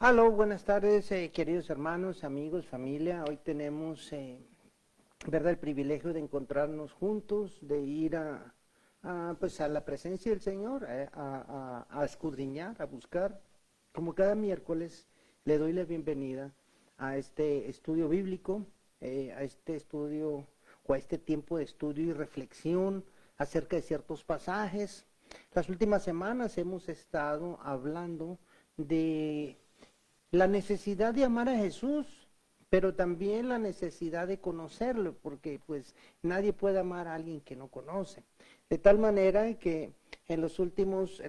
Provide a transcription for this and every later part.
Aló, buenas tardes, queridos hermanos, amigos, familia. Hoy tenemos, verdad, el privilegio de encontrarnos juntos, de ir pues a la presencia del Señor, a escudriñar, a buscar. Como cada miércoles, le doy la bienvenida a este estudio bíblico, a este estudio o a este tiempo de estudio y reflexión acerca de ciertos pasajes. Las últimas semanas hemos estado hablando de la necesidad de amar a Jesús, pero también la necesidad de conocerlo, porque pues nadie puede amar a alguien que no conoce. De tal manera que en las últimas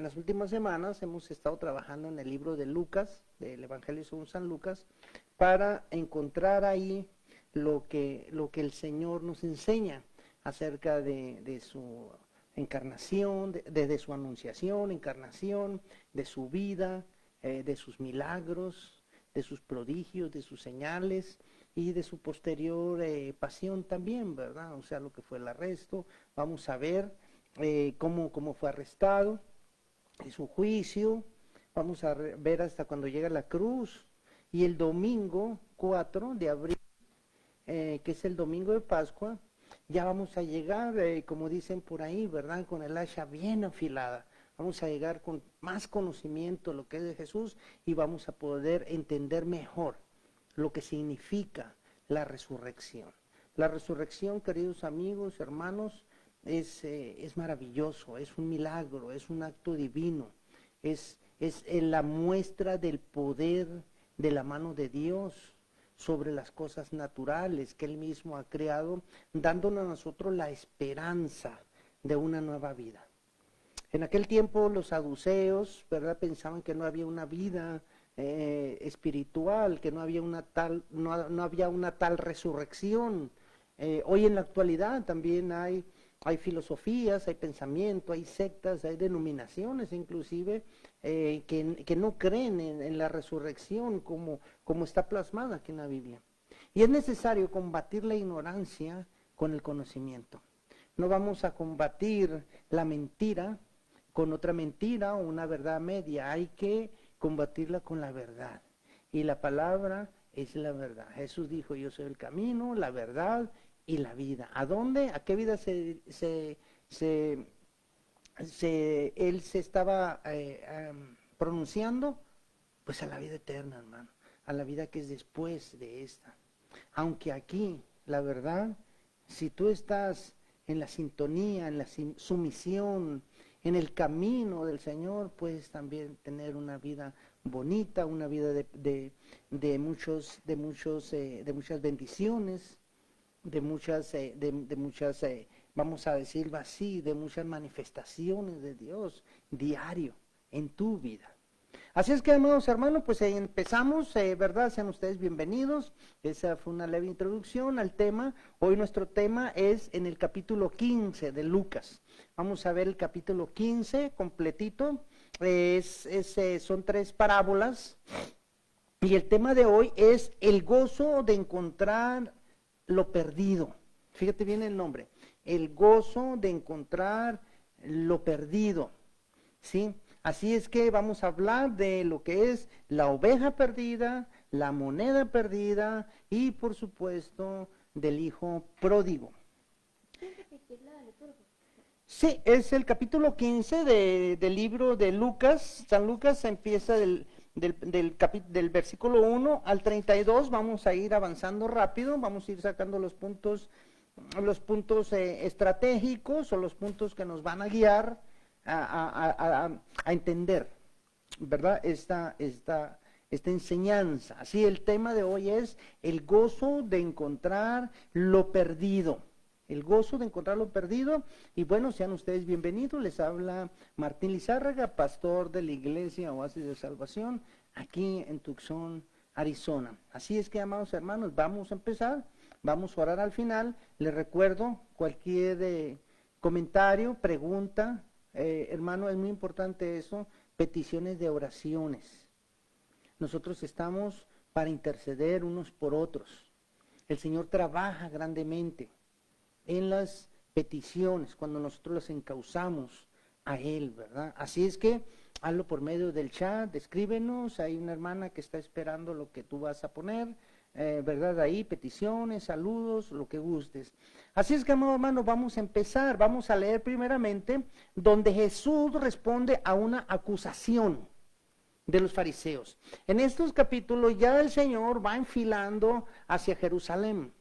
semanas hemos estado trabajando en el libro de Lucas, del Evangelio según San Lucas, para encontrar ahí lo que el Señor nos enseña acerca de su encarnación, de su anunciación, encarnación, de su vida, de sus milagros, de sus prodigios, de sus señales y de su posterior pasión también, ¿verdad? O sea, lo que fue el arresto. Vamos a ver cómo fue arrestado, su juicio. Vamos a ver hasta cuando llega a la cruz. Y el domingo 4 de abril, que es el domingo de Pascua, ya vamos a llegar, como dicen por ahí, ¿verdad? Con el hacha bien afilada. Vamos a llegar con más conocimiento de lo que es de Jesús y vamos a poder entender mejor lo que significa la resurrección. La resurrección, queridos amigos, hermanos, es maravilloso, es un milagro, es un acto divino, es la muestra del poder de la mano de Dios sobre las cosas naturales que Él mismo ha creado, dándonos a nosotros la esperanza de una nueva vida. En aquel tiempo los saduceos, ¿verdad?, pensaban que no había una vida espiritual, que no había una tal resurrección. Hoy en la actualidad también hay filosofías, hay pensamiento, hay sectas, hay denominaciones inclusive que no creen en la resurrección como está plasmada aquí en la Biblia. Y es necesario combatir la ignorancia con el conocimiento. No vamos a combatir la mentira con otra mentira o una verdad media. Hay que combatirla con la verdad. Y la palabra es la verdad. Jesús dijo, yo soy el camino, la verdad y la vida. ¿A dónde? ¿A qué vida él se estaba pronunciando? Pues a la vida eterna, hermano. A la vida que es después de esta. Aunque aquí, la verdad, si tú estás en la sintonía, en la sumisión, en el camino del Señor, puedes también tener una vida bonita, una vida de muchas bendiciones, de muchas, vamos a decirlo así, de muchas manifestaciones de Dios diario en tu vida. Así es que, amados hermanos, pues empezamos, ¿verdad? Sean ustedes bienvenidos. Esa fue una leve introducción al tema. Hoy nuestro tema es en el capítulo 15 de Lucas. Vamos a ver el capítulo 15 completito. Son 3 parábolas. Y el tema de hoy es el gozo de encontrar lo perdido. Fíjate bien el nombre. El gozo de encontrar lo perdido. ¿Sí? Así es que vamos a hablar de lo que es la oveja perdida, la moneda perdida y por supuesto del hijo pródigo. Sí, es el capítulo 15 del libro de Lucas. San Lucas empieza del versículo 1 al 32. Vamos a ir avanzando rápido, vamos a ir sacando los puntos estratégicos o los puntos que nos van a guiar a entender, ¿verdad? Esta enseñanza. Así el tema de hoy es el gozo de encontrar lo perdido. El gozo de encontrar lo perdido. Y bueno, sean ustedes bienvenidos. Les habla Martín Lizárraga, pastor de la iglesia Oasis de Salvación, aquí en Tucson, Arizona. Así es que, amados hermanos, vamos a empezar. Vamos a orar al final. Les recuerdo cualquier comentario, pregunta, hermano, es muy importante eso, peticiones de oraciones. Nosotros estamos para interceder unos por otros. El Señor trabaja grandemente en las peticiones cuando nosotros las encauzamos a Él, ¿verdad? Así es que hazlo por medio del chat, escríbenos, hay una hermana que está esperando lo que tú vas a poner, ¿verdad? Ahí, peticiones, saludos, lo que gustes. Así es que, amado hermano, vamos a empezar, vamos a leer primeramente donde Jesús responde a una acusación de los fariseos. En estos capítulos ya el Señor va enfilando hacia Jerusalén.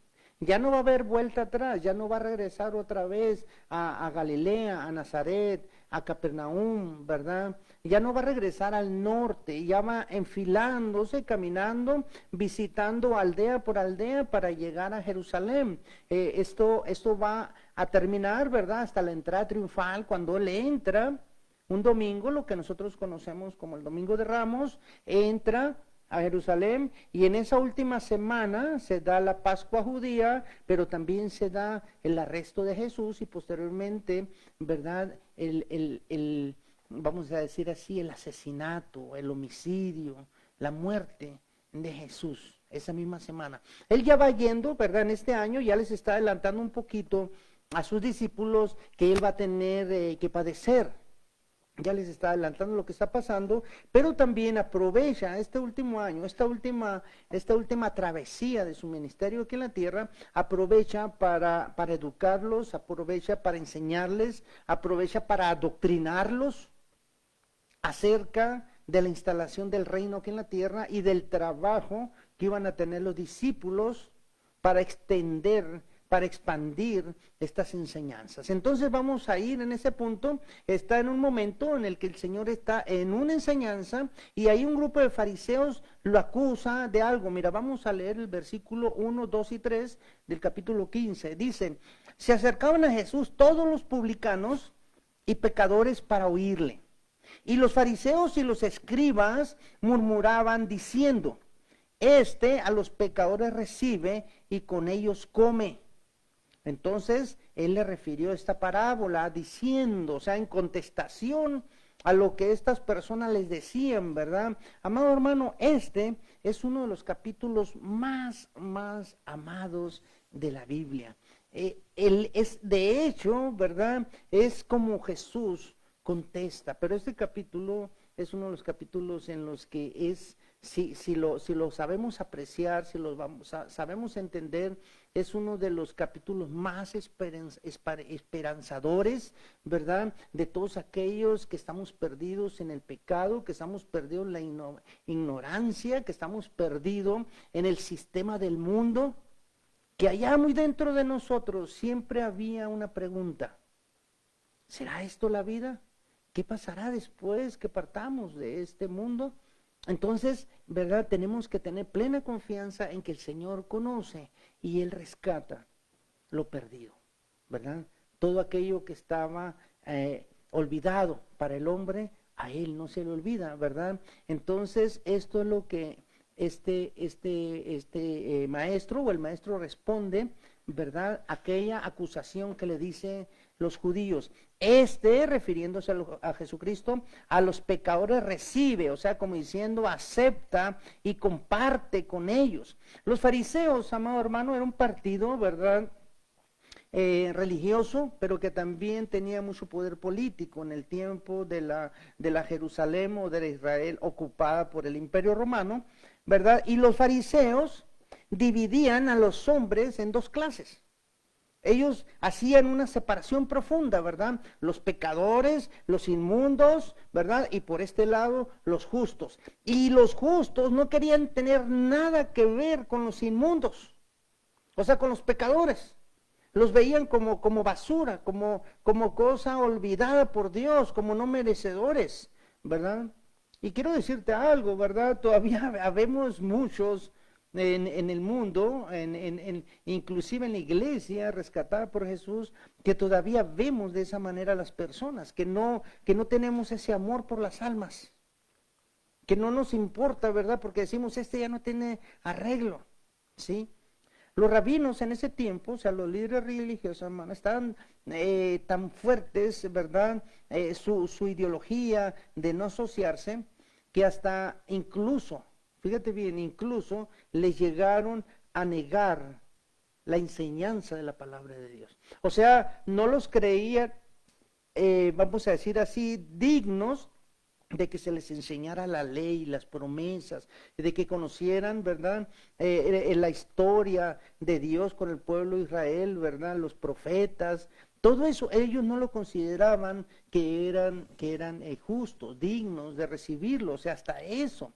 Ya no va a haber vuelta atrás, ya no va a regresar otra vez a Galilea, a Nazaret, a Capernaum, ¿verdad? Ya no va a regresar al norte, ya va enfilándose, caminando, visitando aldea por aldea para llegar a Jerusalén. Esto va a terminar, ¿verdad? Hasta la entrada triunfal, cuando Él entra un domingo, lo que nosotros conocemos como el Domingo de Ramos, entra a Jerusalén, y en esa última semana se da la Pascua judía, pero también se da el arresto de Jesús y posteriormente, ¿verdad? Vamos a decir así, el asesinato, el homicidio, la muerte de Jesús, esa misma semana. Él ya va yendo, ¿verdad? En este año ya les está adelantando un poquito a sus discípulos que él va a tener que padecer. Ya les está adelantando lo que está pasando, pero también aprovecha este último año, esta última travesía de su ministerio aquí en la tierra, aprovecha para educarlos, aprovecha para enseñarles, aprovecha para adoctrinarlos acerca de la instalación del reino aquí en la tierra y del trabajo que iban a tener los discípulos para expandir estas enseñanzas. Entonces vamos a ir en ese punto, está en un momento en el que el Señor está en una enseñanza y ahí un grupo de fariseos lo acusa de algo. Mira, vamos a leer el versículo 1, 2 y 3 del capítulo 15. Dicen, se acercaban a Jesús todos los publicanos y pecadores para oírle. Y los fariseos y los escribas murmuraban diciendo, a los pecadores recibe y con ellos come. Entonces, él le refirió esta parábola diciendo, o sea, en contestación a lo que estas personas les decían, ¿verdad? Amado hermano, este es uno de los capítulos más amados de la Biblia. Él es, de hecho, ¿verdad? Es como Jesús contesta, pero este capítulo es uno de los capítulos en los que es, si lo sabemos apreciar, sabemos entender, es uno de los capítulos más esperanzadores, ¿verdad? De todos aquellos que estamos perdidos en el pecado, que estamos perdidos en la ignorancia, que estamos perdidos en el sistema del mundo, que allá muy dentro de nosotros siempre había una pregunta: ¿será esto la vida? ¿Qué pasará después que partamos de este mundo? Entonces, ¿verdad? Tenemos que tener plena confianza en que el Señor conoce y Él rescata lo perdido, ¿verdad? Todo aquello que estaba olvidado para el hombre, a Él no se le olvida, ¿verdad? Entonces, esto es lo que este maestro o el maestro responde, ¿verdad? Aquella acusación que le dice los judíos. Refiriéndose a Jesucristo, a los pecadores recibe, o sea, como diciendo, acepta y comparte con ellos. Los fariseos, amado hermano, era un partido, ¿verdad?, religioso, pero que también tenía mucho poder político en el tiempo de la Jerusalén o de la Israel ocupada por el Imperio Romano, ¿verdad? Y los fariseos dividían a los hombres en dos clases. Ellos hacían una separación profunda, ¿verdad? Los pecadores, los inmundos, ¿verdad? Y por este lado, los justos. Y los justos no querían tener nada que ver con los inmundos, o sea, con los pecadores. Los veían como basura, como cosa olvidada por Dios, como no merecedores, ¿verdad? Y quiero decirte algo, ¿verdad? Todavía habemos muchos en el mundo, inclusive en la iglesia rescatada por Jesús, que todavía vemos de esa manera a las personas, que no tenemos ese amor por las almas, que no nos importa, ¿verdad? Porque decimos, ya no tiene arreglo, ¿sí? Los rabinos en ese tiempo, o sea, los líderes religiosos, hermano, estaban tan fuertes, ¿verdad? Su ideología de no asociarse, que hasta incluso, fíjate bien, incluso les llegaron a negar la enseñanza de la palabra de Dios. O sea, no los creían, vamos a decir así, dignos de que se les enseñara la ley, las promesas, de que conocieran, ¿verdad? La historia de Dios con el pueblo de Israel, ¿verdad? Los profetas, todo eso, ellos no lo consideraban que eran justos, dignos de recibirlo, o sea, hasta eso,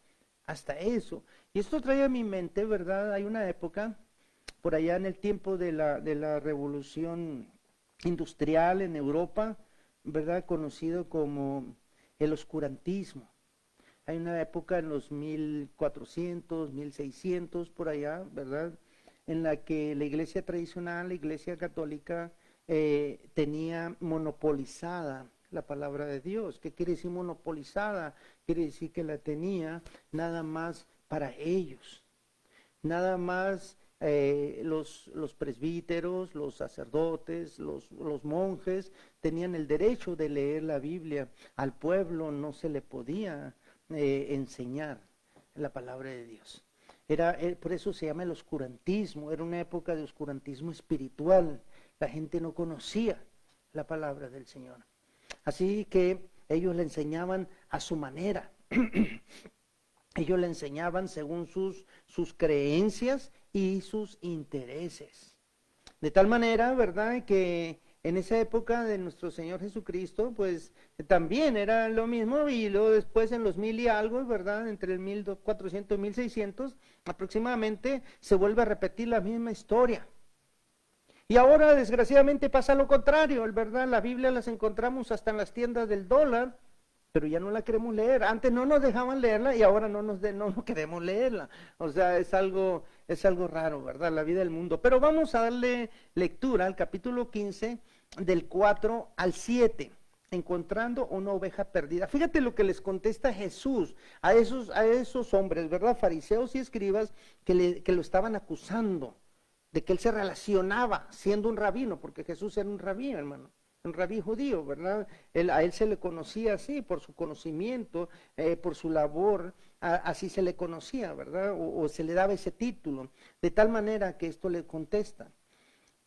hasta eso. Y esto trae a mi mente, ¿verdad? Hay una época, por allá en el tiempo de la revolución industrial en Europa, ¿verdad? Conocido como el oscurantismo. Hay una época en los 1400, 1600, por allá, ¿verdad? En la que la iglesia tradicional, la iglesia católica, tenía monopolizada la palabra de Dios. ¿Qué quiere decir monopolizada? Quiere decir que la tenía nada más para ellos. Nada más los presbíteros, los sacerdotes, los monjes tenían el derecho de leer la Biblia. Al pueblo no se le podía enseñar la palabra de Dios. Por eso se llama el oscurantismo, era una época de oscurantismo espiritual. La gente no conocía la palabra del Señor. Así que ellos le enseñaban a su manera. Ellos le enseñaban según sus creencias y sus intereses. De tal manera, ¿verdad?, que en esa época de nuestro Señor Jesucristo, pues también era lo mismo, y luego después en los 1000 y algo, ¿verdad?, entre el 1400 y 1600 aproximadamente, se vuelve a repetir la misma historia. Y ahora, desgraciadamente, pasa lo contrario, ¿verdad? La Biblia las encontramos hasta en las tiendas del dólar, pero ya no la queremos leer. Antes no nos dejaban leerla y ahora no queremos leerla. O sea, es algo raro, ¿verdad? La vida del mundo. Pero vamos a darle lectura al capítulo 15, del 4 al 7, encontrando una oveja perdida. Fíjate lo que les contesta Jesús a esos hombres, ¿verdad? Fariseos y escribas que lo estaban acusando de que él se relacionaba siendo un rabino, porque Jesús era un rabí, hermano. Un rabí judío, ¿verdad? A él se le conocía así, por su conocimiento, por su labor, así se le conocía, ¿verdad? O se le daba ese título, de tal manera que esto le contesta.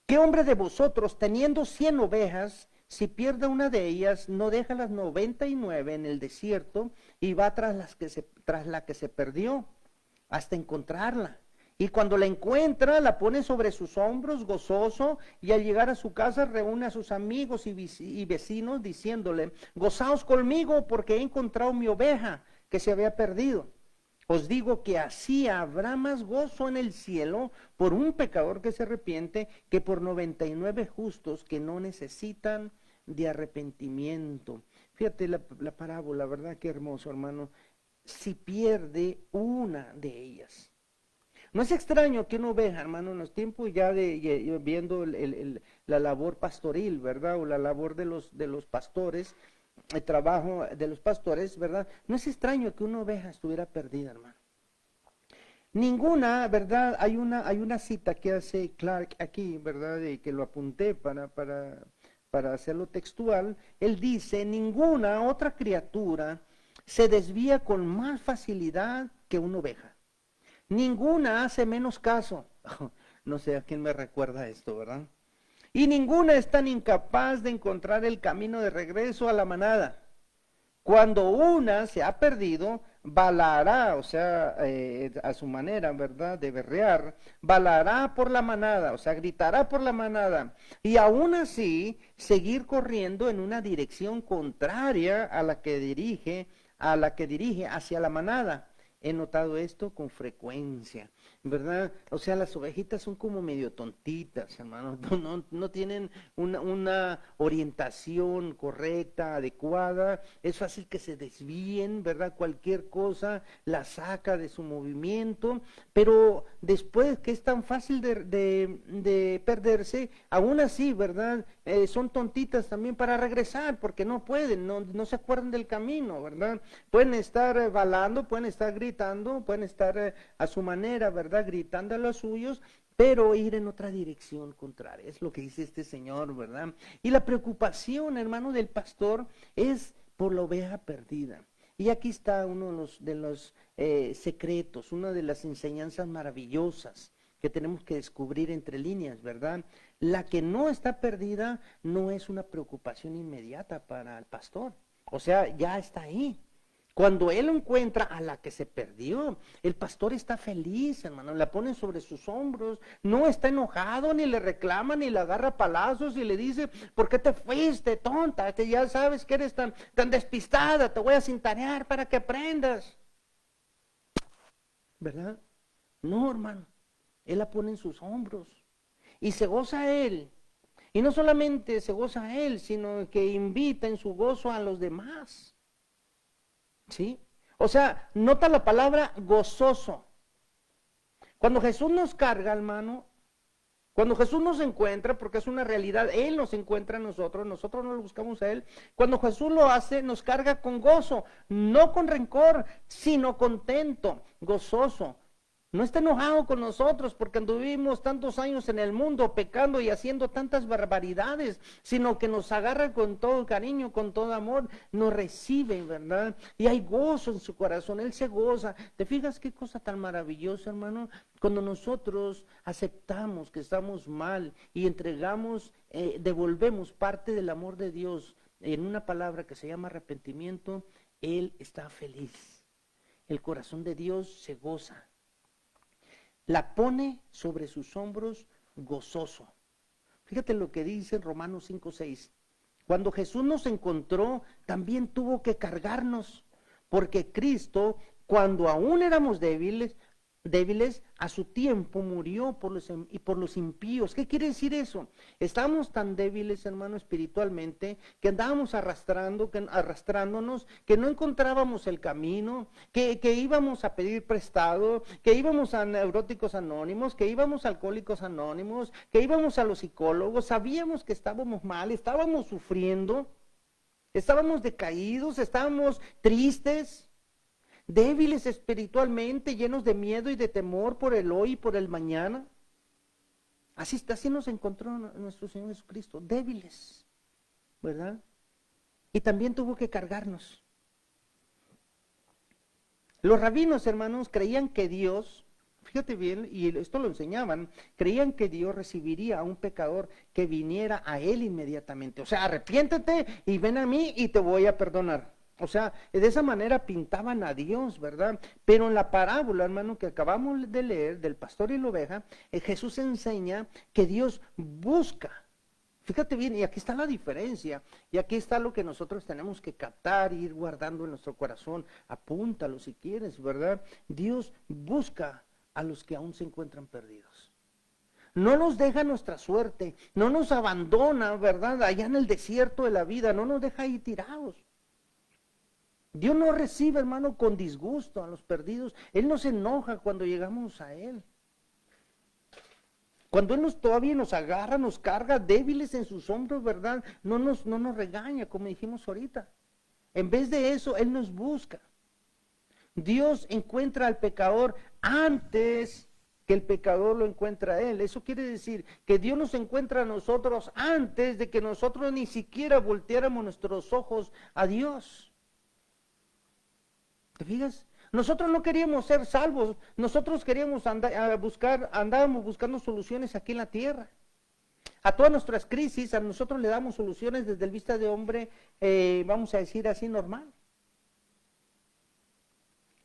¿Qué hombre de vosotros, teniendo 100 ovejas, si pierde una de ellas, no deja las 99 en el desierto y va tras la que se perdió, hasta encontrarla? Y cuando la encuentra, la pone sobre sus hombros, gozoso, y al llegar a su casa reúne a sus amigos y vecinos, diciéndole: gozaos conmigo, porque he encontrado mi oveja que se había perdido. Os digo que así habrá más gozo en el cielo por un pecador que se arrepiente, que por 99 justos que no necesitan de arrepentimiento. Fíjate la parábola, ¿verdad? Qué hermoso, hermano. Si pierde una de ellas. No es extraño que una oveja, hermano, en los tiempos ya viendo la labor pastoril, ¿verdad? O la labor de los pastores, el trabajo de los pastores, ¿verdad? No es extraño que una oveja estuviera perdida, hermano. Ninguna, ¿verdad? Hay una cita que hace Clark aquí, ¿verdad? Y que lo apunté para hacerlo textual. Él dice: ninguna otra criatura se desvía con más facilidad que una oveja. Ninguna hace menos caso. No sé a quién me recuerda esto, ¿verdad? Y ninguna es tan incapaz de encontrar el camino de regreso a la manada. Cuando una se ha perdido, balará, o sea, a su manera, ¿verdad?, de berrear, balará por la manada, o sea, gritará por la manada, y aún así seguir corriendo en una dirección contraria a la que dirige hacia la manada. He notado esto con frecuencia, ¿verdad? O sea, las ovejitas son como medio tontitas, hermano. No tienen una orientación correcta, adecuada. Es fácil que se desvíen, ¿verdad? Cualquier cosa la saca de su movimiento, pero después que es tan fácil de perderse, aún así, ¿verdad? Son tontitas también para regresar, porque no pueden, no se acuerdan del camino, ¿verdad? Pueden estar balando, pueden estar gritando, pueden estar a su manera, ¿verdad?, gritando a los suyos, pero ir en otra dirección contraria. Es lo que dice este señor, ¿verdad? Y la preocupación, hermano, del pastor es por la oveja perdida. Y aquí está uno de los secretos, una de las enseñanzas maravillosas que tenemos que descubrir entre líneas, ¿verdad? La que no está perdida no es una preocupación inmediata para el pastor. O sea, ya está ahí. Cuando él encuentra a la que se perdió, el pastor está feliz, hermano, la pone sobre sus hombros, no está enojado, ni le reclama, ni le agarra a palazos y le dice, ¿por qué te fuiste, tonta? Que ya sabes que eres tan despistada, te voy a cintarear para que aprendas. ¿Verdad? No, hermano, él la pone en sus hombros y se goza él. Y no solamente se goza él, sino que invita en su gozo a los demás. ¿Sí? O sea, nota la palabra gozoso. Cuando Jesús nos carga, hermano, cuando Jesús nos encuentra, porque es una realidad, Él nos encuentra a nosotros no lo buscamos a Él. Cuando Jesús lo hace, nos carga con gozo, no con rencor, sino contento, gozoso. No está enojado con nosotros porque anduvimos tantos años en el mundo pecando y haciendo tantas barbaridades, sino que nos agarra con todo cariño, con todo amor, nos recibe, ¿verdad? Y hay gozo en su corazón, Él se goza. ¿Te fijas qué cosa tan maravillosa, hermano? Cuando nosotros aceptamos que estamos mal y entregamos, devolvemos parte del amor de Dios en una palabra que se llama arrepentimiento, Él está feliz. El corazón de Dios se goza. La pone sobre sus hombros gozoso. Fíjate lo que dice en Romanos 5:6. Cuando Jesús nos encontró, también tuvo que cargarnos, porque Cristo, cuando aún éramos débiles, a su tiempo murió por los impíos. ¿Qué quiere decir eso? Estábamos tan débiles, hermano, espiritualmente, que andábamos arrastrándonos, que no encontrábamos el camino, que íbamos a pedir prestado, que íbamos a neuróticos anónimos, que íbamos a alcohólicos anónimos, que íbamos a los psicólogos. Sabíamos que estábamos mal, estábamos sufriendo, estábamos decaídos, estábamos tristes, débiles espiritualmente, llenos de miedo y de temor por el hoy y por el mañana. Así nos encontró nuestro Señor Jesucristo, débiles, ¿verdad? Y también tuvo que cargarnos. Los rabinos, hermanos, creían que Dios, fíjate bien, y esto lo enseñaban, creían que Dios recibiría a un pecador que viniera a él inmediatamente. O sea, arrepiéntete y ven a mí y te voy a perdonar. O sea, de esa manera pintaban a Dios, ¿verdad? Pero en la parábola, hermano, que acabamos de leer, del pastor y la oveja, Jesús enseña que Dios busca. Fíjate bien, y aquí está la diferencia, y aquí está lo que nosotros tenemos que captar, ir guardando en nuestro corazón. Apúntalo si quieres, ¿verdad? Dios busca a los que aún se encuentran perdidos. No nos deja nuestra suerte, no nos abandona, ¿verdad? Allá en el desierto de la vida, no nos deja ahí tirados. Dios no recibe, hermano, con disgusto a los perdidos. Él no se enoja cuando llegamos a Él. Cuando Él todavía nos agarra, nos carga, débiles en sus hombros, ¿verdad? No nos regaña, como dijimos ahorita. En vez de eso, Él nos busca. Dios encuentra al pecador antes que el pecador lo encuentra a Él. Eso quiere decir que Dios nos encuentra a nosotros antes de que nosotros ni siquiera volteáramos nuestros ojos a Dios. ¿Te fijas? Nosotros no queríamos ser salvos, nosotros queríamos andábamos buscando soluciones aquí en la tierra. A todas nuestras crisis, a nosotros le damos soluciones desde el vista de hombre, vamos a decir así, normal.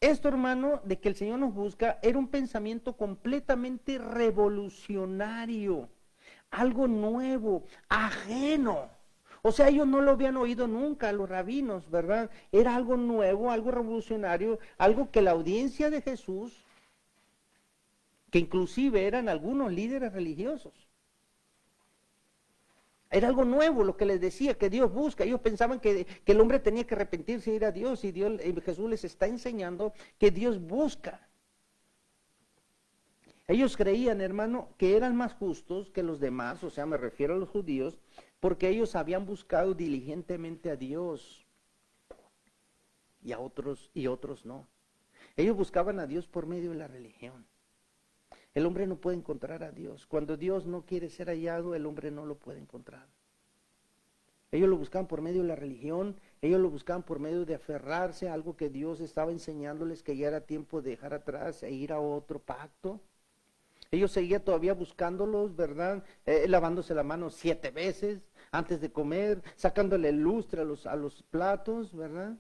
Esto, hermano, de que el Señor nos busca, era un pensamiento completamente revolucionario, algo nuevo, ajeno. O sea, ellos no lo habían oído nunca, los rabinos, ¿verdad? Era algo nuevo, algo revolucionario, algo que la audiencia de Jesús, que inclusive eran algunos líderes religiosos, era algo nuevo lo que les decía, que Dios busca. Ellos pensaban que el hombre tenía que arrepentirse y ir a Dios, y Jesús les está enseñando que Dios busca. Ellos creían, hermano, que eran más justos que los demás, o sea, me refiero a los judíos, porque ellos habían buscado diligentemente a Dios y otros no. Ellos buscaban a Dios por medio de la religión. El hombre no puede encontrar a Dios. Cuando Dios no quiere ser hallado, el hombre no lo puede encontrar. Ellos lo buscaban por medio de la religión, ellos lo buscaban por medio de aferrarse a algo que Dios estaba enseñándoles, que ya era tiempo de dejar atrás e ir a otro pacto. Ellos seguían todavía buscándolos, ¿verdad? Lavándose la mano 7 veces antes de comer, sacándole el lustre a los platos, ¿verdad?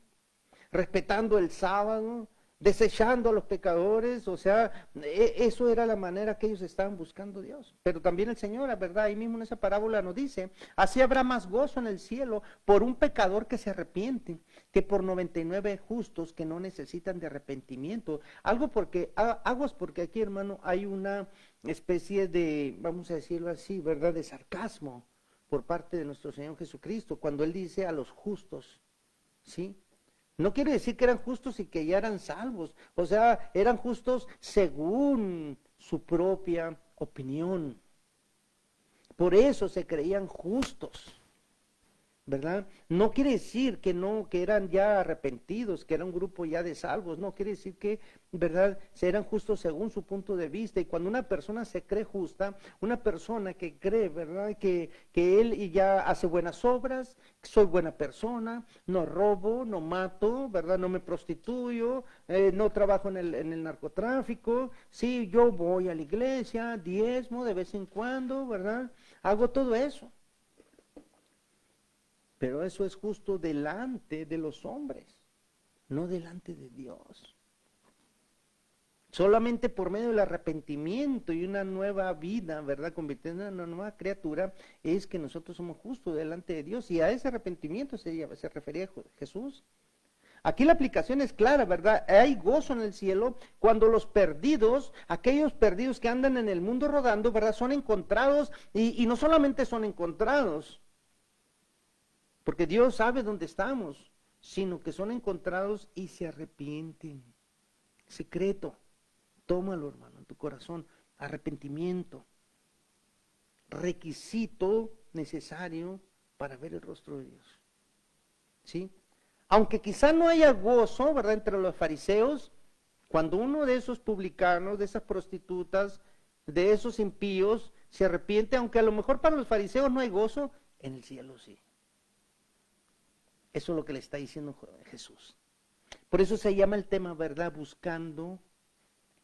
respetando el sábado, desechando a los pecadores, o sea, eso era la manera que ellos estaban buscando a Dios. Pero también el Señor, la verdad, ahí mismo en esa parábola nos dice, así habrá más gozo en el cielo por un pecador que se arrepiente, que por 99 justos que no necesitan de arrepentimiento. Aguas porque aquí, hermano, hay una especie de, vamos a decirlo así, ¿verdad?, de sarcasmo por parte de nuestro Señor Jesucristo, cuando Él dice a los justos, ¿sí? No quiere decir que eran justos y que ya eran salvos, o sea, eran justos según su propia opinión. Por eso se creían justos, ¿verdad? No quiere decir que no, que eran ya arrepentidos, que era un grupo ya de salvos, no quiere decir que, ¿verdad?, eran justos según su punto de vista. Y cuando una persona se cree justa, una persona que cree, ¿verdad?, que él ya hace buenas obras, soy buena persona, no robo, no mato, ¿verdad?, no me prostituyo, no trabajo en el narcotráfico, sí, yo voy a la iglesia, diezmo de vez en cuando, ¿verdad?, hago todo eso. Pero eso es justo delante de los hombres, no delante de Dios. Solamente por medio del arrepentimiento y una nueva vida, ¿verdad?, convirtiéndonos en una nueva criatura, es que nosotros somos justos delante de Dios. Y a ese arrepentimiento se refería Jesús. Aquí la aplicación es clara, ¿verdad? Hay gozo en el cielo cuando los perdidos, aquellos perdidos que andan en el mundo rodando, ¿verdad?, son encontrados y no solamente son encontrados, porque Dios sabe dónde estamos, sino que son encontrados y se arrepienten. Secreto, tómalo, hermano, en tu corazón. Arrepentimiento, requisito necesario para ver el rostro de Dios. ¿Sí? Aunque quizá no haya gozo, ¿verdad?, entre los fariseos, cuando uno de esos publicanos, de esas prostitutas, de esos impíos, se arrepiente, aunque a lo mejor para los fariseos no hay gozo, en el cielo sí. Eso es lo que le está diciendo Jesús. Por eso se llama el tema, ¿verdad?, buscando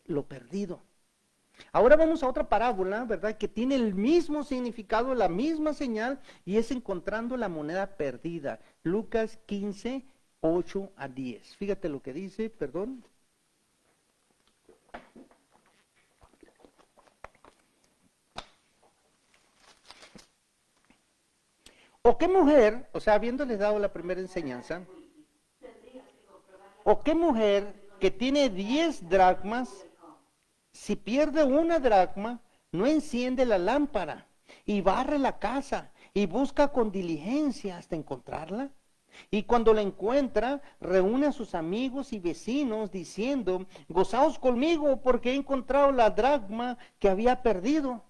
lo perdido. Ahora vamos a otra parábola, ¿verdad?, que tiene el mismo significado, la misma señal, y es encontrando la moneda perdida. Lucas 15, 8 a 10. Fíjate lo que dice, perdón. ¿O qué mujer, o sea, habiéndoles dado la primera enseñanza, o qué mujer que tiene 10 dracmas, si pierde una dracma, no enciende la lámpara y barre la casa y busca con diligencia hasta encontrarla? Y cuando la encuentra, reúne a sus amigos y vecinos diciendo, gozaos conmigo porque he encontrado la dracma que había perdido.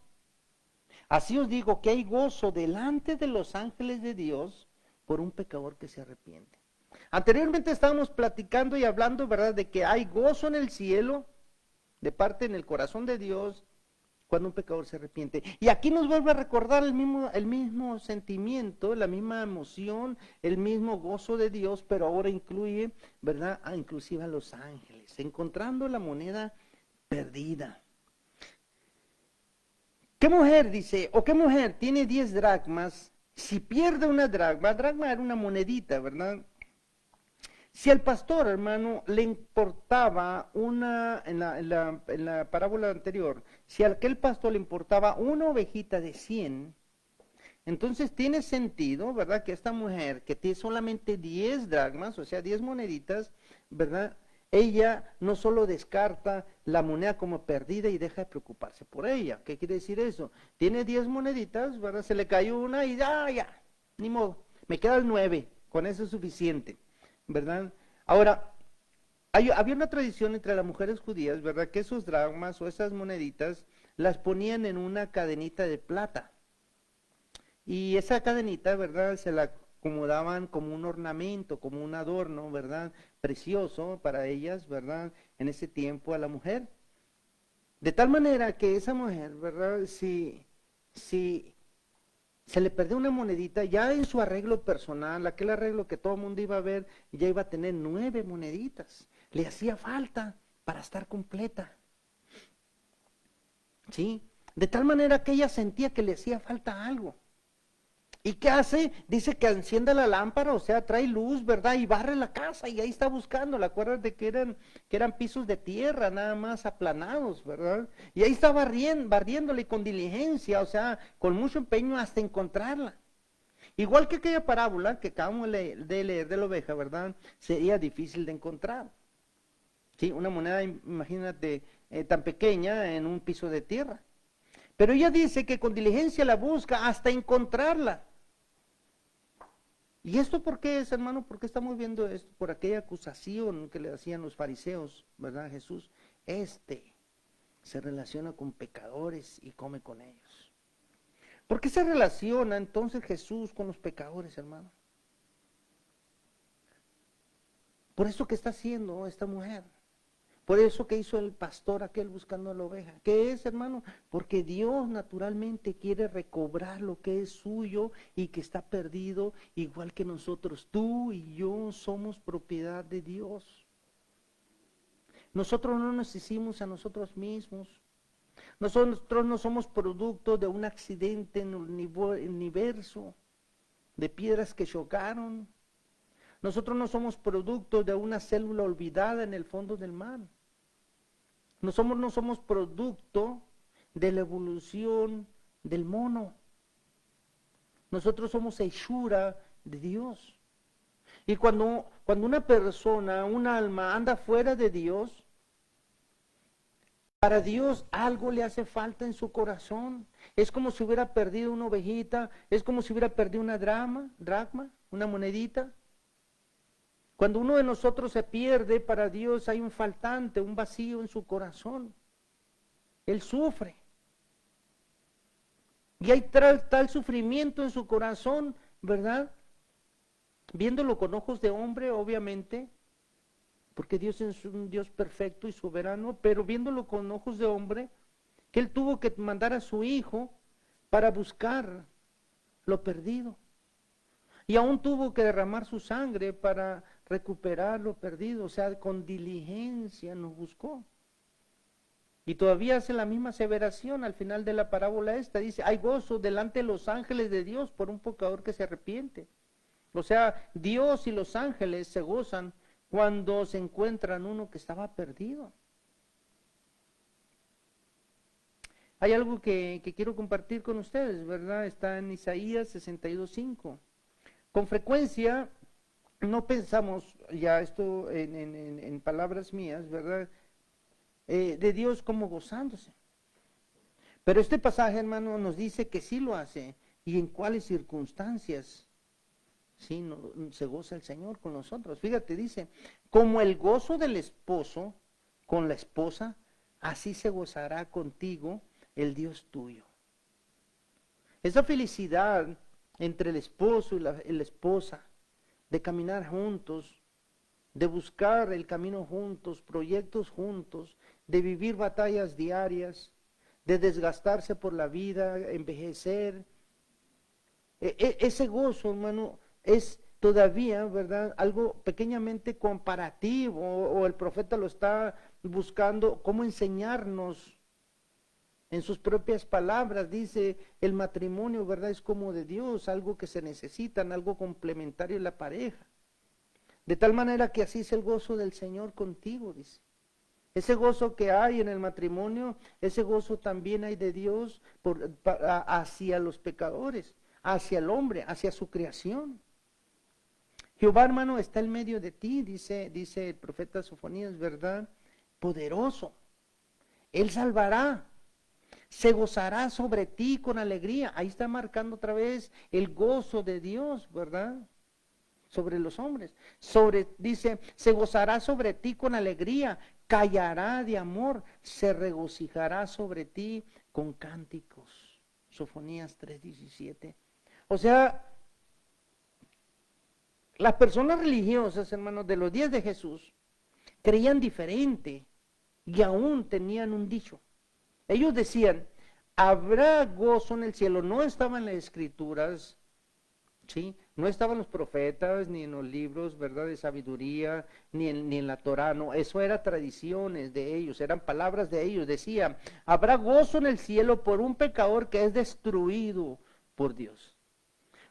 Así os digo que hay gozo delante de los ángeles de Dios por un pecador que se arrepiente. Anteriormente estábamos platicando y hablando, ¿verdad?, de que hay gozo en el cielo, de parte en el corazón de Dios, cuando un pecador se arrepiente. Y aquí nos vuelve a recordar el mismo sentimiento, la misma emoción, el mismo gozo de Dios, pero ahora incluye, ¿verdad?, inclusive a los ángeles, encontrando la moneda perdida. ¿Qué mujer, dice, o qué mujer tiene 10 dracmas, si pierde una dracma era una monedita, ¿verdad? Si al pastor, hermano, le importaba en la parábola anterior, si a aquel pastor le importaba una ovejita de 100, entonces tiene sentido, ¿verdad?, que esta mujer que tiene solamente 10 dracmas, o sea, 10 moneditas, ¿verdad?, ella no solo descarta la moneda como perdida y deja de preocuparse por ella. ¿Qué quiere decir eso? Tiene 10 moneditas, ¿verdad? Se le cayó una y ya, ni modo, me quedan 9, con eso es suficiente, ¿verdad? Ahora, había una tradición entre las mujeres judías, ¿verdad?, que esos dracmas o esas moneditas las ponían en una cadenita de plata. Y esa cadenita, ¿verdad?, se la acomodaban como un ornamento, como un adorno, ¿verdad?, precioso para ellas, ¿verdad?, en ese tiempo a la mujer. De tal manera que esa mujer, ¿verdad?, si se le perdió una monedita, ya en su arreglo personal, aquel arreglo que todo el mundo iba a ver, ya iba a tener 9 moneditas. Le hacía falta para estar completa. ¿Sí? De tal manera que ella sentía que le hacía falta algo. ¿Y qué hace? Dice que enciende la lámpara, o sea, trae luz, ¿verdad? Y barre la casa y ahí está buscando. ¿Le acuerdas de que eran pisos de tierra, nada más aplanados, ¿verdad? Y ahí está barriéndole con diligencia, o sea, con mucho empeño hasta encontrarla. Igual que aquella parábola que acabamos de leer de la oveja, ¿verdad? Sería difícil de encontrar. ¿Sí? Una moneda, imagínate, tan pequeña en un piso de tierra. Pero ella dice que con diligencia la busca hasta encontrarla. ¿Y esto por qué es, hermano? ¿Por qué estamos viendo esto? Por aquella acusación que le hacían los fariseos, ¿verdad, Jesús? Se relaciona con pecadores y come con ellos. ¿Por qué se relaciona entonces Jesús con los pecadores, hermano? Por eso que está haciendo esta mujer. Por eso que hizo el pastor aquel buscando a la oveja. ¿Qué es, hermano? Porque Dios naturalmente quiere recobrar lo que es suyo y que está perdido, igual que nosotros. Tú y yo somos propiedad de Dios. Nosotros no nos hicimos a nosotros mismos. Nosotros no somos producto de un accidente en el universo, de piedras que chocaron. Nosotros no somos producto de una célula olvidada en el fondo del mar. No somos producto de la evolución del mono. Nosotros somos hechura de Dios. Y cuando una persona, un alma anda fuera de Dios, para Dios algo le hace falta en su corazón. Es como si hubiera perdido una ovejita, es como si hubiera perdido una dracma, una monedita. Cuando uno de nosotros se pierde, para Dios hay un faltante, un vacío en su corazón. Él sufre. Y hay tal sufrimiento en su corazón, ¿verdad? Viéndolo con ojos de hombre, obviamente, porque Dios es un Dios perfecto y soberano, pero viéndolo con ojos de hombre, que Él tuvo que mandar a su Hijo para buscar lo perdido. Y aún tuvo que derramar su sangre para recuperar lo perdido, o sea, con diligencia nos buscó. Y todavía hace la misma aseveración al final de la parábola esta, dice, hay gozo delante de los ángeles de Dios por un pecador que se arrepiente. O sea, Dios y los ángeles se gozan cuando se encuentran uno que estaba perdido. Hay algo que quiero compartir con ustedes, ¿verdad? Está en Isaías 62:5. Con frecuencia no pensamos, ya esto en palabras mías, ¿verdad? De Dios como gozándose. Pero este pasaje, hermano, nos dice que sí lo hace y en cuáles circunstancias sí se goza el Señor con nosotros. Fíjate, dice, como el gozo del esposo con la esposa, así se gozará contigo el Dios tuyo. Esa felicidad entre el esposo y la esposa, de caminar juntos, de buscar el camino juntos, proyectos juntos, de vivir batallas diarias, de desgastarse por la vida, envejecer. Ese gozo, hermano, es todavía, ¿verdad? Algo pequeñamente comparativo, o el profeta lo está buscando, cómo enseñarnos. En sus propias palabras dice, el matrimonio, ¿verdad? Es como de Dios, algo que se necesitan, algo complementario en la pareja. De tal manera que así es el gozo del Señor contigo, dice. Ese gozo que hay en el matrimonio, ese gozo también hay de Dios hacia los pecadores, hacia el hombre, hacia su creación. Jehová, hermano, está en medio de ti, dice el profeta Sofonías, ¿verdad? Poderoso. Él salvará. Se gozará sobre ti con alegría. Ahí está marcando otra vez el gozo de Dios, ¿verdad? Sobre los hombres. Dice, se gozará sobre ti con alegría, callará de amor, se regocijará sobre ti con cánticos. Sofonías 3:17. O sea, las personas religiosas, hermanos, de los días de Jesús, creían diferente y aún tenían un dicho. Ellos decían, habrá gozo en el cielo. No estaban en las escrituras, ¿sí? No estaban los profetas, ni en los libros, ¿verdad?, de sabiduría, ni en la Torá, no. Eso eran tradiciones de ellos, eran palabras de ellos. Decían, habrá gozo en el cielo por un pecador que es destruido por Dios.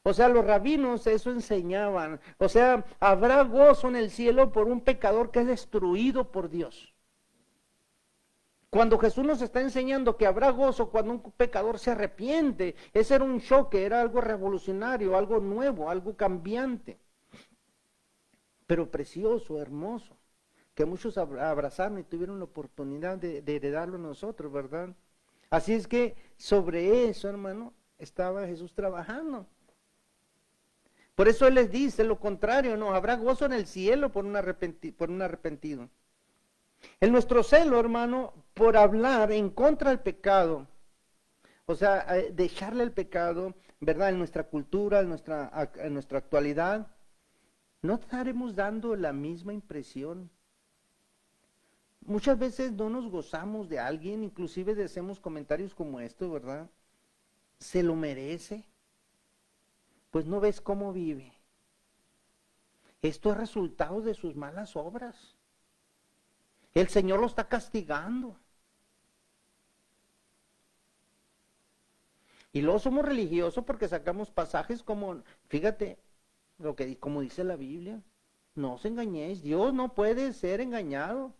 O sea, los rabinos eso enseñaban. O sea, habrá gozo en el cielo por un pecador que es destruido por Dios. Cuando Jesús nos está enseñando que habrá gozo cuando un pecador se arrepiente, ese era un choque, era algo revolucionario, algo nuevo, algo cambiante. Pero precioso, hermoso, que muchos abrazaron y tuvieron la oportunidad de heredarlo a nosotros, ¿verdad? Así es que sobre eso, hermano, estaba Jesús trabajando. Por eso Él les dice lo contrario, no, habrá gozo en el cielo por un arrepentido. En nuestro celo, hermano, por hablar en contra del pecado, o sea, de echarle el pecado, ¿verdad? En nuestra cultura, en nuestra actualidad, ¿no estaremos dando la misma impresión? Muchas veces no nos gozamos de alguien, inclusive hacemos comentarios como esto, ¿verdad? ¿Se lo merece? Pues no ves cómo vive. Esto es resultado de sus malas obras. El Señor lo está castigando. Y luego somos religiosos porque sacamos pasajes como, fíjate, como dice la Biblia, no os engañéis, Dios no puede ser engañado.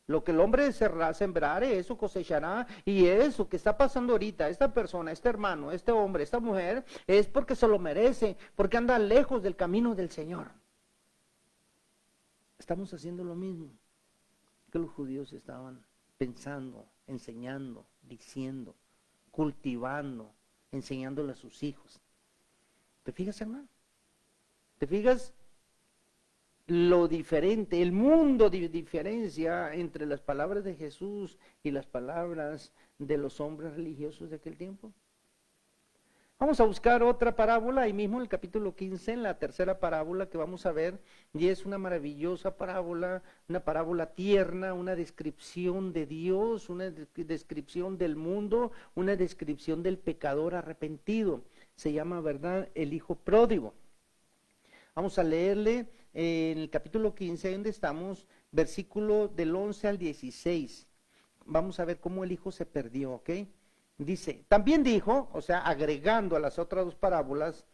Lo que el hombre sembrare, eso cosechará. Y eso que está pasando ahorita, esta persona, este hermano, este hombre, esta mujer, es porque se lo merece, porque anda lejos del camino del Señor. Estamos haciendo lo mismo que los judíos estaban pensando, enseñando, diciendo, cultivando, enseñándole a sus hijos. ¿Te fijas, hermano? ¿Te fijas lo diferente, el mundo de diferencia entre las palabras de Jesús y las palabras de los hombres religiosos de aquel tiempo? Vamos a buscar otra parábola, ahí mismo en el capítulo 15, en la tercera parábola que vamos a ver, y es una maravillosa parábola, una parábola tierna, una descripción de Dios, una descripción del mundo, una descripción del pecador arrepentido. Se llama, ¿verdad?, el hijo pródigo. Vamos a leerle en el capítulo 15, donde estamos, versículo del 11 al 16. Vamos a ver cómo el hijo se perdió, ¿ok? Dice, también dijo, o sea, agregando a las otras dos parábolas,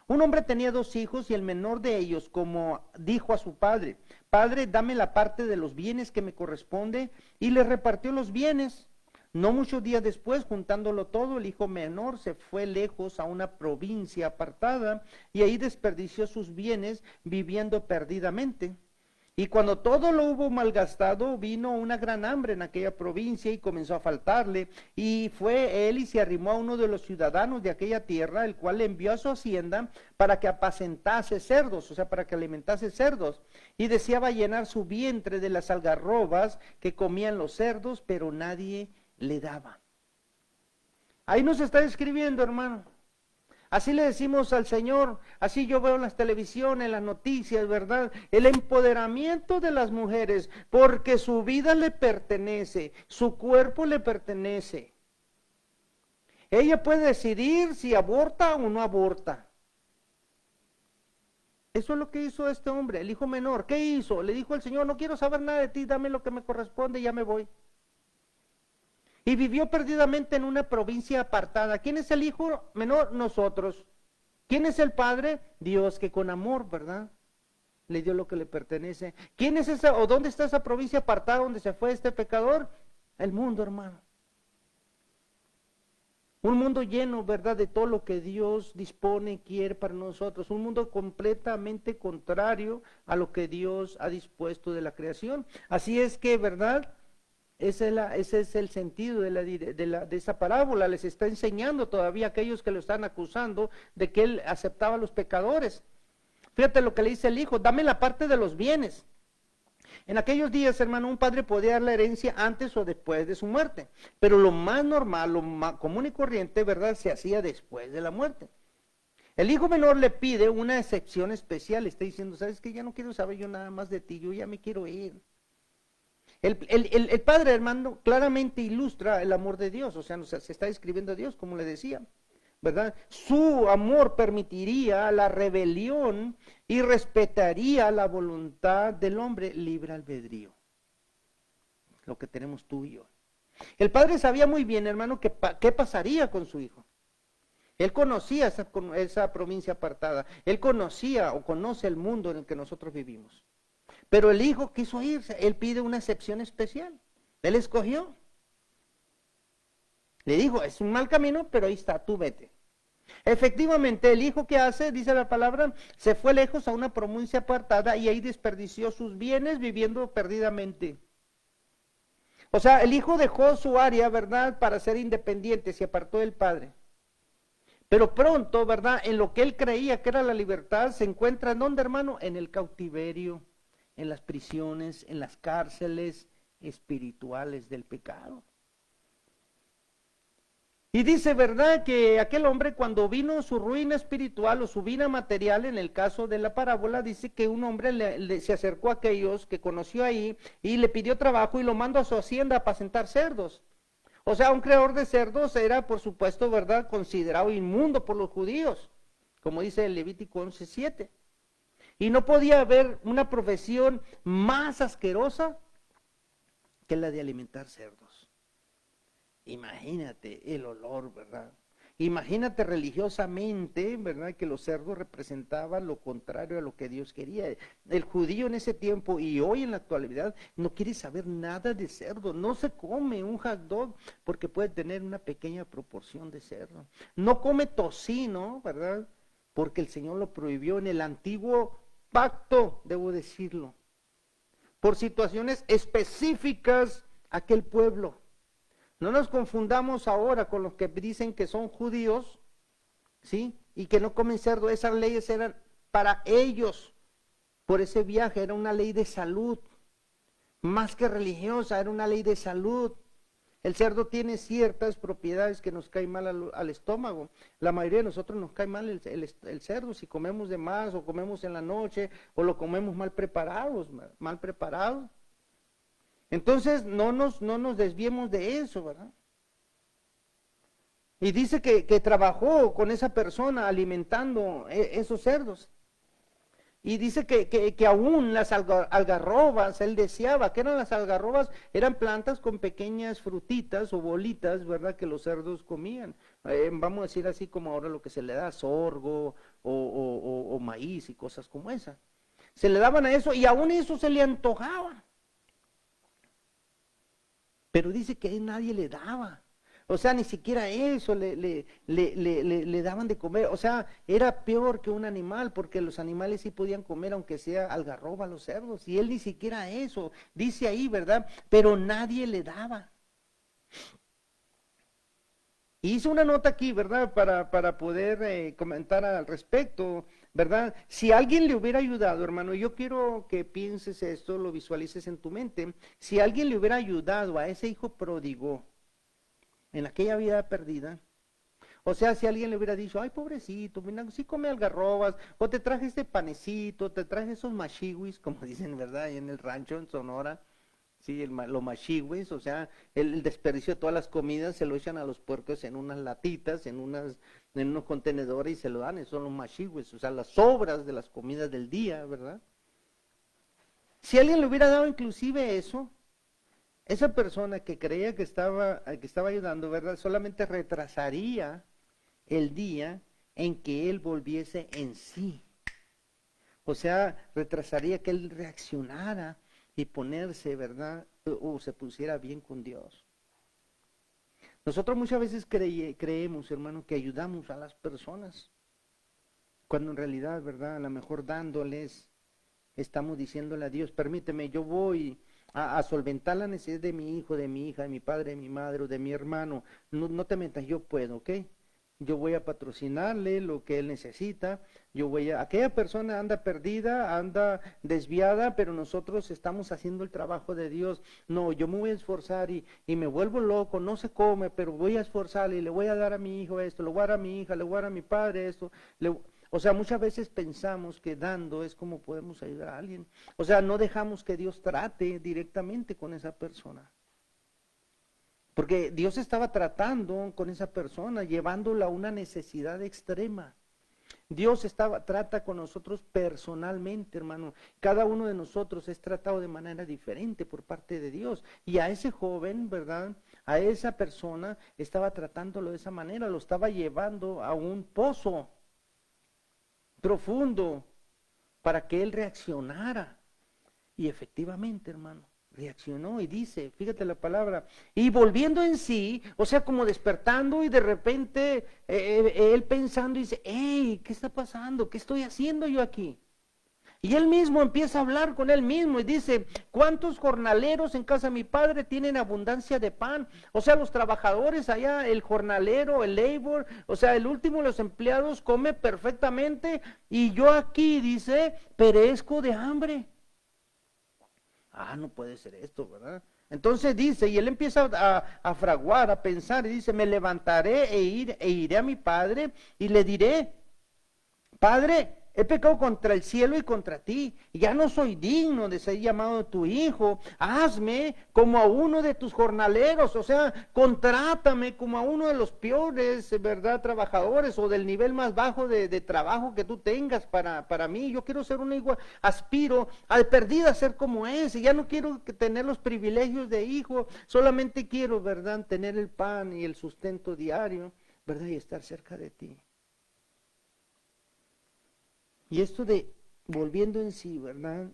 un hombre tenía 2 hijos y el menor de ellos, como dijo a su padre, Padre, dame la parte de los bienes que me corresponde, y le repartió los bienes. No muchos días después, juntándolo todo, el hijo menor se fue lejos a una provincia apartada y ahí desperdició sus bienes viviendo perdidamente. Y cuando todo lo hubo malgastado, vino una gran hambre en aquella provincia y comenzó a faltarle. Y fue él y se arrimó a uno de los ciudadanos de aquella tierra, el cual le envió a su hacienda para que apacentase cerdos, o sea, para que alimentase cerdos. Y deseaba llenar su vientre de las algarrobas que comían los cerdos, pero nadie le daba. Ahí nos está describiendo, hermano. Así le decimos al Señor, así yo veo en las televisiones, en las noticias, ¿verdad? El empoderamiento de las mujeres, porque su vida le pertenece, su cuerpo le pertenece. Ella puede decidir si aborta o no aborta. Eso es lo que hizo este hombre, el hijo menor. ¿Qué hizo? Le dijo al Señor, no quiero saber nada de ti, dame lo que me corresponde y ya me voy. Y vivió perdidamente en una provincia apartada. ¿Quién es el hijo menor? Nosotros. ¿Quién es el padre? Dios, que con amor, ¿verdad?, le dio lo que le pertenece. ¿Quién es esa, o dónde está esa provincia apartada donde se fue este pecador? El mundo, hermano. Un mundo lleno, ¿verdad?, de todo lo que Dios dispone y quiere para nosotros. Un mundo completamente contrario a lo que Dios ha dispuesto de la creación. Así es que, ¿verdad?, ese es el sentido de esa parábola. Les está enseñando todavía a aquellos que lo están acusando de que él aceptaba a los pecadores. Fíjate lo que le dice el hijo, dame la parte de los bienes. En aquellos días, hermano, un padre podía dar la herencia antes o después de su muerte, pero lo más normal, lo más común y corriente, ¿verdad?, se hacía después de la muerte. El hijo menor le pide una excepción especial, le está diciendo, ¿sabes qué? Ya no quiero saber yo nada más de ti, yo ya me quiero ir. El padre, hermano, claramente ilustra el amor de Dios, o sea, se está describiendo a Dios, como le decía, ¿verdad? Su amor permitiría la rebelión y respetaría la voluntad del hombre, libre albedrío, lo que tenemos tú y yo. El padre sabía muy bien, hermano, qué pasaría con su hijo. Él conocía esa provincia apartada. Él conocía o conoce el mundo en el que nosotros vivimos. Pero el hijo quiso irse. Él pide una excepción especial. Él escogió. Le dijo, es un mal camino, pero ahí está, tú vete. Efectivamente, el hijo que hace, dice la palabra, se fue lejos a una provincia apartada y ahí desperdició sus bienes viviendo perdidamente. O sea, el hijo dejó su área, ¿verdad?, para ser independiente, se apartó del padre. Pero pronto, ¿verdad?, en lo que él creía que era la libertad, se encuentra ¿en dónde, hermano? En el cautiverio, en las prisiones, en las cárceles espirituales del pecado. Y dice, ¿verdad?, que aquel hombre cuando vino su ruina espiritual o su vida material, en el caso de la parábola, dice que un hombre se acercó a aquellos que conoció ahí y le pidió trabajo y lo mandó a su hacienda a apacentar cerdos. O sea, un criador de cerdos era, por supuesto, ¿verdad?, considerado inmundo por los judíos, como dice el Levítico 11:7. Y no podía haber una profesión más asquerosa que la de alimentar cerdos. Imagínate el olor, ¿verdad? Imagínate religiosamente, ¿verdad?, que los cerdos representaban lo contrario a lo que Dios quería. El judío en ese tiempo y hoy en la actualidad no quiere saber nada de cerdo. No se come un hot dog porque puede tener una pequeña proporción de cerdo. No come tocino, ¿verdad?, porque el Señor lo prohibió en el antiguo pacto, debo decirlo, por situaciones específicas aquel pueblo. No nos confundamos ahora con los que dicen que son judíos, ¿sí?, y que no comen cerdo. Esas leyes eran para ellos. Por ese viaje era una ley de salud, más que religiosa, era una ley de salud. El cerdo tiene ciertas propiedades que nos caen mal al estómago. La mayoría de nosotros nos cae mal el cerdo si comemos de más o comemos en la noche o lo comemos mal preparado. Entonces, no nos desviemos de eso, ¿verdad? Y dice que trabajó con esa persona alimentando esos cerdos. Y dice que aún las algarrobas, él deseaba, ¿qué eran las algarrobas? Eran plantas con pequeñas frutitas o bolitas, ¿verdad?, que los cerdos comían. Vamos a decir así como ahora lo que se le da, sorgo o maíz y cosas como esa. Se le daban a eso y aún eso se le antojaba. Pero dice que nadie le daba. O sea, ni siquiera eso le daban de comer. O sea, era peor que un animal, porque los animales sí podían comer, aunque sea algarroba, los cerdos. Y él ni siquiera eso. Dice ahí, ¿verdad? Pero nadie le daba. Y hice una nota aquí, ¿verdad?, para poder comentar al respecto, ¿verdad? Si alguien le hubiera ayudado, hermano, yo quiero que pienses esto, lo visualices en tu mente. Si alguien le hubiera ayudado a ese hijo pródigo en aquella vida perdida, o sea, si alguien le hubiera dicho, ay, pobrecito, mira, sí come algarrobas, o te traje este panecito, te traje esos machihuis, como dicen, ¿verdad?, ahí en el rancho, en Sonora. Sí, los machihuis, o sea, el desperdicio de todas las comidas se lo echan a los puercos en unas latitas, en unos contenedores y se lo dan, esos son los machihuis, o sea, las sobras de las comidas del día, ¿verdad? Si alguien le hubiera dado inclusive eso, esa persona que creía que estaba ayudando, ¿verdad?, solamente retrasaría el día en que él volviese en sí. O sea, retrasaría que él reaccionara y ponerse, ¿verdad?, o se pusiera bien con Dios. Nosotros muchas veces creemos, hermano, que ayudamos a las personas, cuando en realidad, ¿verdad?, a lo mejor dándoles, estamos diciéndole a Dios, permíteme, yo voy a solventar la necesidad de mi hijo, de mi hija, de mi padre, de mi madre o de mi hermano. No te metas, yo puedo, ¿ok? Yo voy a patrocinarle lo que él necesita, aquella persona anda perdida, anda desviada, pero nosotros estamos haciendo el trabajo de Dios. No, yo me voy a esforzar y me vuelvo loco, no se come, pero voy a esforzarle y le voy a dar a mi hijo esto, le voy a dar a mi hija, le voy a dar a mi padre esto. O sea, muchas veces pensamos que dando es como podemos ayudar a alguien. O sea, no dejamos que Dios trate directamente con esa persona. Porque Dios estaba tratando con esa persona, llevándola a una necesidad extrema. Dios trata con nosotros personalmente, hermano. Cada uno de nosotros es tratado de manera diferente por parte de Dios. Y a ese joven, ¿verdad?, a esa persona estaba tratándolo de esa manera, lo estaba llevando a un pozo profundo para que él reaccionara. Y efectivamente, hermano, reaccionó y dice, fíjate la palabra, y volviendo en sí, o sea, como despertando y de repente él pensando y dice, hey, ¿qué está pasando? ¿Qué estoy haciendo yo aquí? Y él mismo empieza a hablar con él mismo y dice, ¿cuántos jornaleros en casa de mi padre tienen abundancia de pan? O sea, los trabajadores allá, el jornalero, el labor, o sea, el último de los empleados come perfectamente y yo aquí, dice, perezco de hambre. No puede ser esto, ¿verdad? Entonces dice, y él empieza a fraguar, a pensar, y dice, me levantaré e iré a mi padre y le diré, Padre, he pecado contra el cielo y contra ti, y ya no soy digno de ser llamado tu hijo, hazme como a uno de tus jornaleros, o sea, contrátame como a uno de los peores, ¿verdad?, trabajadores, o del nivel más bajo de trabajo que tú tengas para mí. Yo quiero ser un hijo, aspiro al perdido a ser como ese, ya no quiero tener los privilegios de hijo, solamente quiero, ¿verdad?, tener el pan y el sustento diario, ¿verdad?, y estar cerca de ti. Y esto de volviendo en sí, ¿verdad?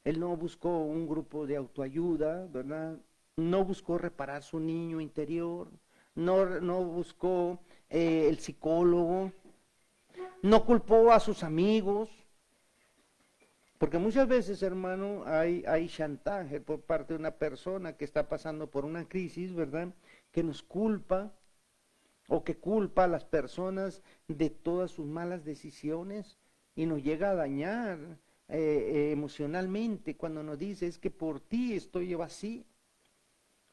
Él no buscó un grupo de autoayuda, ¿verdad? No buscó reparar su niño interior, no buscó el psicólogo, no culpó a sus amigos, porque muchas veces, hermano, hay chantaje por parte de una persona que está pasando por una crisis, ¿verdad? Que nos culpa, o que culpa a las personas de todas sus malas decisiones y nos llega a dañar emocionalmente cuando nos dice, es que por ti estoy yo así,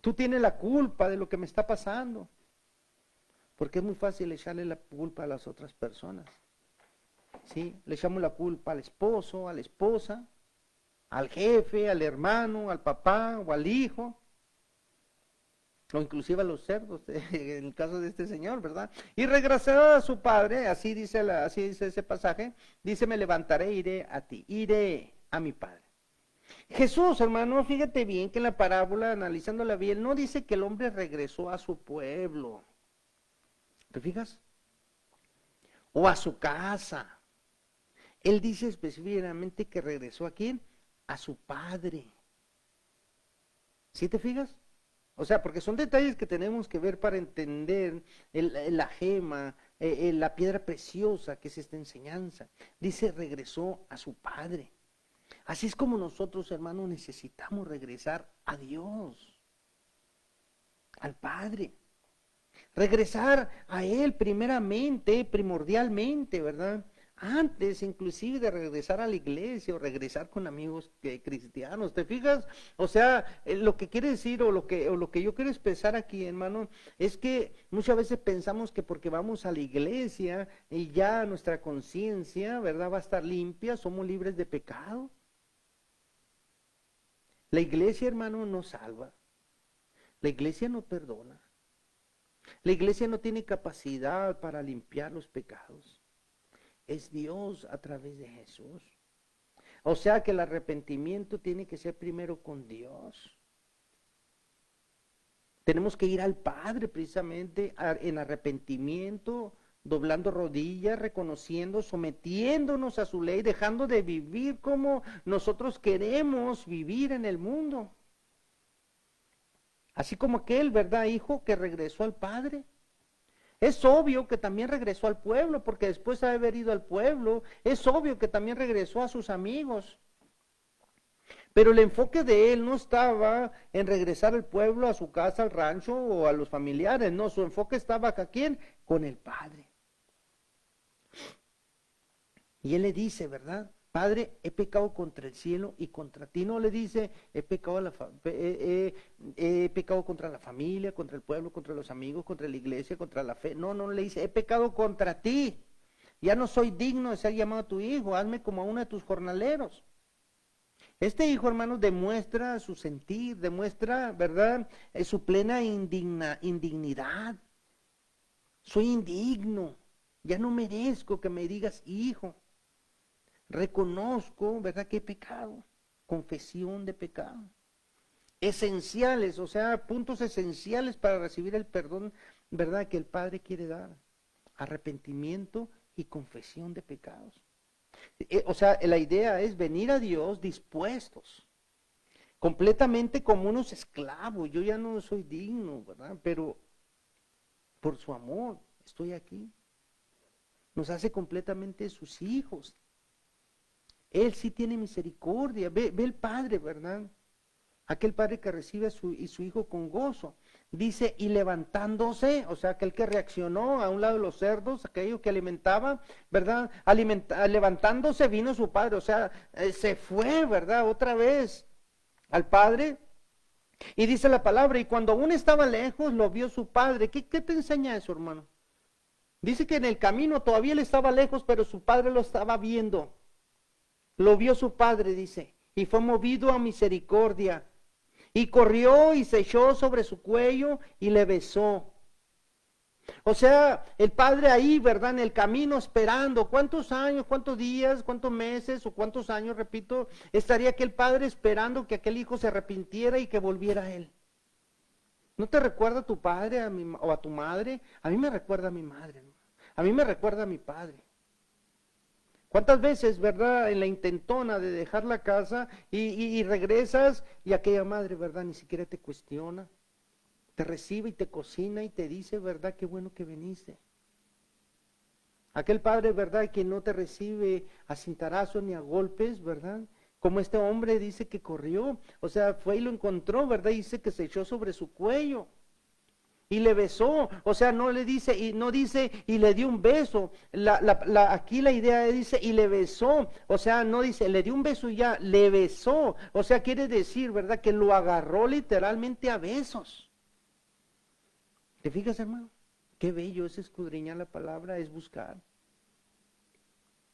tú tienes la culpa de lo que me está pasando, porque es muy fácil echarle la culpa a las otras personas, ¿sí? Le echamos la culpa al esposo, a la esposa, al jefe, al hermano, al papá o al hijo, o inclusive a los cerdos, en el caso de este señor, ¿verdad? Y regresó a su padre, así dice ese pasaje, dice, me levantaré, iré a ti, iré a mi padre. Jesús, hermano, fíjate bien que en la parábola, analizándola bien, no dice que el hombre regresó a su pueblo, ¿te fijas? O a su casa. Él dice específicamente que regresó ¿a quién? A su padre. ¿Sí te fijas? O sea, porque son detalles que tenemos que ver para entender la gema, la piedra preciosa que es esta enseñanza. Dice, regresó a su Padre. Así es como nosotros, hermanos, necesitamos regresar a Dios, al Padre. Regresar a Él primeramente, primordialmente, ¿verdad? Antes inclusive de regresar a la iglesia o regresar con amigos cristianos, ¿te fijas? O sea, lo que quiere decir o lo que yo quiero expresar aquí, hermano, es que muchas veces pensamos que porque vamos a la iglesia y ya nuestra conciencia, ¿verdad?, va a estar limpia, somos libres de pecado. La iglesia, hermano, no salva. La iglesia no perdona. La iglesia no tiene capacidad para limpiar los pecados. Es Dios a través de Jesús. O sea que el arrepentimiento tiene que ser primero con Dios. Tenemos que ir al Padre precisamente en arrepentimiento, doblando rodillas, reconociendo, sometiéndonos a su ley, dejando de vivir como nosotros queremos vivir en el mundo. Así como aquel, ¿verdad?, hijo que regresó al Padre. Es obvio que también regresó al pueblo, porque después de haber ido al pueblo, es obvio que también regresó a sus amigos. Pero el enfoque de él no estaba en regresar al pueblo, a su casa, al rancho o a los familiares. No, su enfoque estaba ¿a quién? Con el Padre. Y él le dice, ¿verdad? Padre, he pecado contra el cielo y contra ti. No le dice, he pecado contra la familia, contra el pueblo, contra los amigos, contra la iglesia, contra la fe. No, no le dice, he pecado contra ti. Ya no soy digno de ser llamado tu hijo. Hazme como a uno de tus jornaleros. Este hijo, hermanos, demuestra su sentir, demuestra, ¿verdad?, su plena indignidad. Soy indigno. Ya no merezco que me digas hijo. Reconozco, ¿verdad?, que he pecado. Confesión de pecado. esenciales, o sea, puntos esenciales para recibir el perdón, ¿verdad?, que el Padre quiere dar. Arrepentimiento y confesión de pecados. O sea, la idea es venir a Dios dispuestos, completamente como unos esclavos. Yo ya no soy digno, ¿verdad? Pero por su amor estoy aquí. Nos hace completamente sus hijos. Él sí tiene misericordia. Ve el Padre, ¿verdad? Aquel padre que recibe a su hijo con gozo. Dice, y levantándose, o sea, aquel que reaccionó a un lado de los cerdos, aquello que alimentaba, ¿verdad? Levantándose vino su padre, o sea, se fue, ¿verdad? Otra vez al padre. Y dice la palabra, y cuando aún estaba lejos, lo vio su padre. ¿Qué te enseña eso, hermano? Dice que en el camino todavía él estaba lejos, pero su padre lo estaba viendo. Lo vio su padre, dice, y fue movido a misericordia. Y corrió y se echó sobre su cuello y le besó. O sea, el padre ahí, ¿verdad? En el camino esperando. ¿Cuántos años, cuántos días, cuántos meses o cuántos años, repito, estaría aquel padre esperando que aquel hijo se arrepintiera y que volviera a él? ¿No te recuerda a tu padre o a tu madre? A mí me recuerda a mi madre, ¿no? A mí me recuerda a mi padre. ¿Cuántas veces, verdad, en la intentona de dejar la casa y regresas y aquella madre, verdad, ni siquiera te cuestiona, te recibe y te cocina y te dice, verdad, qué bueno que viniste? Aquel padre, verdad, que no te recibe a cintarazos ni a golpes, verdad, como este hombre dice que corrió, o sea, fue y lo encontró, verdad, y dice que se echó sobre su cuello. Y le besó, o sea, no le dice, y no dice, y le dio un beso. Aquí la idea dice, y le besó, o sea, no dice, le dio un beso y ya, le besó. O sea, quiere decir, ¿verdad?, que lo agarró literalmente a besos. ¿Te fijas, hermano? Qué bello es escudriñar la palabra, es buscar.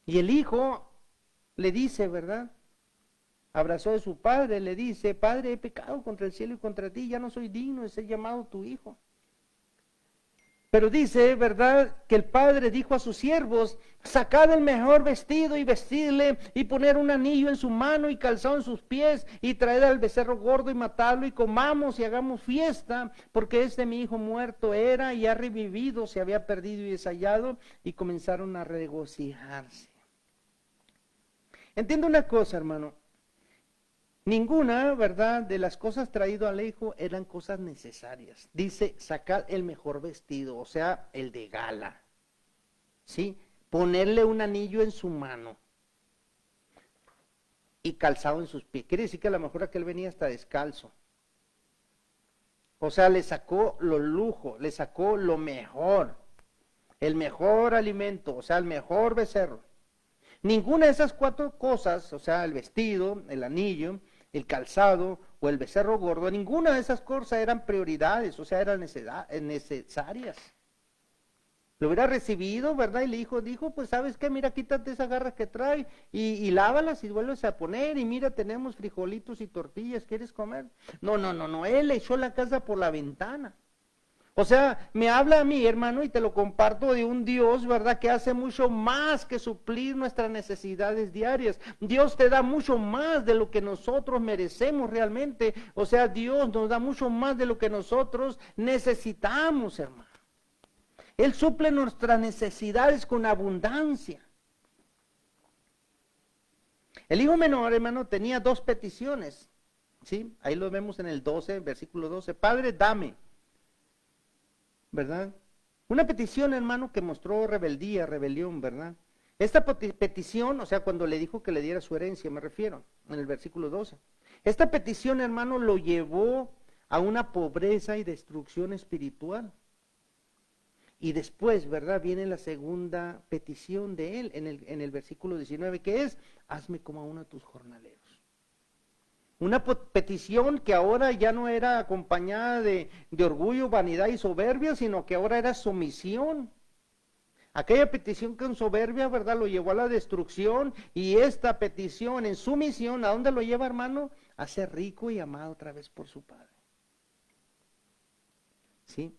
Y el hijo le dice, ¿verdad? Abrazó a su padre, le dice, Padre, he pecado contra el cielo y contra ti, ya no soy digno de ser llamado tu hijo. Pero dice, ¿verdad?, que el padre dijo a sus siervos, sacad el mejor vestido y vestirle y poner un anillo en su mano y calzado en sus pies y traed al becerro gordo y matarlo y comamos y hagamos fiesta, porque este mi hijo muerto era y ha revivido, se había perdido y hallado, y comenzaron a regocijarse. Entiendo una cosa, hermano. Ninguna, ¿verdad?, de las cosas traídas al hijo eran cosas necesarias. Dice, sacad el mejor vestido, o sea, el de gala. ¿Sí? Ponerle un anillo en su mano y calzado en sus pies. Quiere decir que a lo mejor aquel venía hasta descalzo. O sea, le sacó lo lujo, le sacó lo mejor, el mejor alimento, o sea, el mejor becerro. Ninguna de esas cuatro cosas, o sea, el vestido, el anillo, el calzado o el becerro gordo, ninguna de esas cosas eran prioridades, o sea, eran necesarias. Lo hubiera recibido, ¿verdad? Y le dijo, pues, ¿sabes qué? Mira, quítate esas garras que trae y lávalas y vuelves a poner. Y mira, tenemos frijolitos y tortillas, ¿quieres comer? No, él echó la casa por la ventana. O sea, me habla a mí, hermano, y te lo comparto, de un Dios, ¿verdad?, que hace mucho más que suplir nuestras necesidades diarias. Dios te da mucho más de lo que nosotros merecemos realmente. O sea, Dios nos da mucho más de lo que nosotros necesitamos, hermano. Él suple nuestras necesidades con abundancia. El hijo menor, hermano, tenía dos peticiones, ¿sí? Ahí lo vemos en el 12, versículo 12. Padre, dame. ¿Verdad? Una petición, hermano, que mostró rebelión, ¿verdad? Esta petición, o sea, cuando le dijo que le diera su herencia, me refiero, en el versículo 12. Esta petición, hermano, lo llevó a una pobreza y destrucción espiritual. Y después, ¿verdad?, viene la segunda petición de él en el versículo 19, que es, hazme como a uno de tus jornaleros. Una petición que ahora ya no era acompañada de orgullo, vanidad y soberbia, sino que ahora era sumisión. Aquella petición con soberbia, ¿verdad?, lo llevó a la destrucción, y esta petición en sumisión, ¿a dónde lo lleva, hermano? A ser rico y amado otra vez por su Padre. ¿Sí?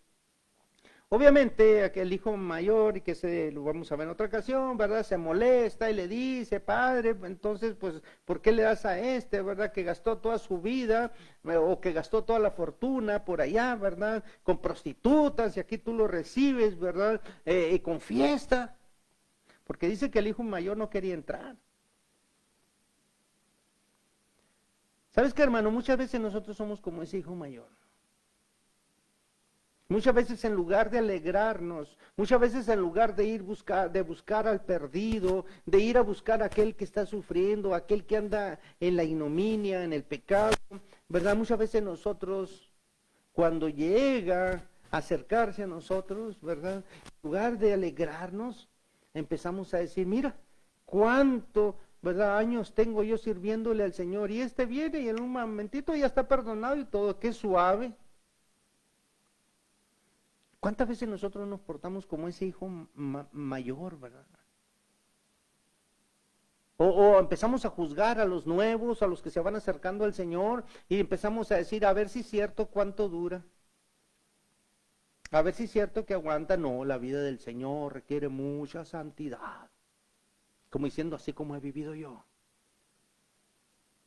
Obviamente, aquel hijo mayor, y que lo vamos a ver en otra ocasión, ¿verdad? Se molesta y le dice, padre, entonces, pues, ¿por qué le das a este, verdad? Que gastó toda su vida, o que gastó toda la fortuna por allá, ¿verdad? Con prostitutas, y aquí tú lo recibes, ¿verdad? Y con fiesta. Porque dice que el hijo mayor no quería entrar. ¿Sabes qué, hermano? Muchas veces nosotros somos como ese hijo mayor. Muchas veces en lugar de alegrarnos, muchas veces en lugar de buscar al perdido, de ir a buscar a aquel que está sufriendo, aquel que anda en la ignominia, en el pecado, ¿verdad? Muchas veces nosotros, cuando llega a acercarse a nosotros, ¿verdad? En lugar de alegrarnos, empezamos a decir, mira, cuánto, ¿verdad? Años tengo yo sirviéndole al Señor, y este viene y en un momentito ya está perdonado y todo, qué suave. ¿Cuántas veces nosotros nos portamos como ese hijo mayor, verdad? O empezamos a juzgar a los nuevos, a los que se van acercando al Señor, y empezamos a decir, a ver si es cierto cuánto dura. A ver si es cierto que aguanta. No, la vida del Señor requiere mucha santidad. Como diciendo, así como he vivido yo.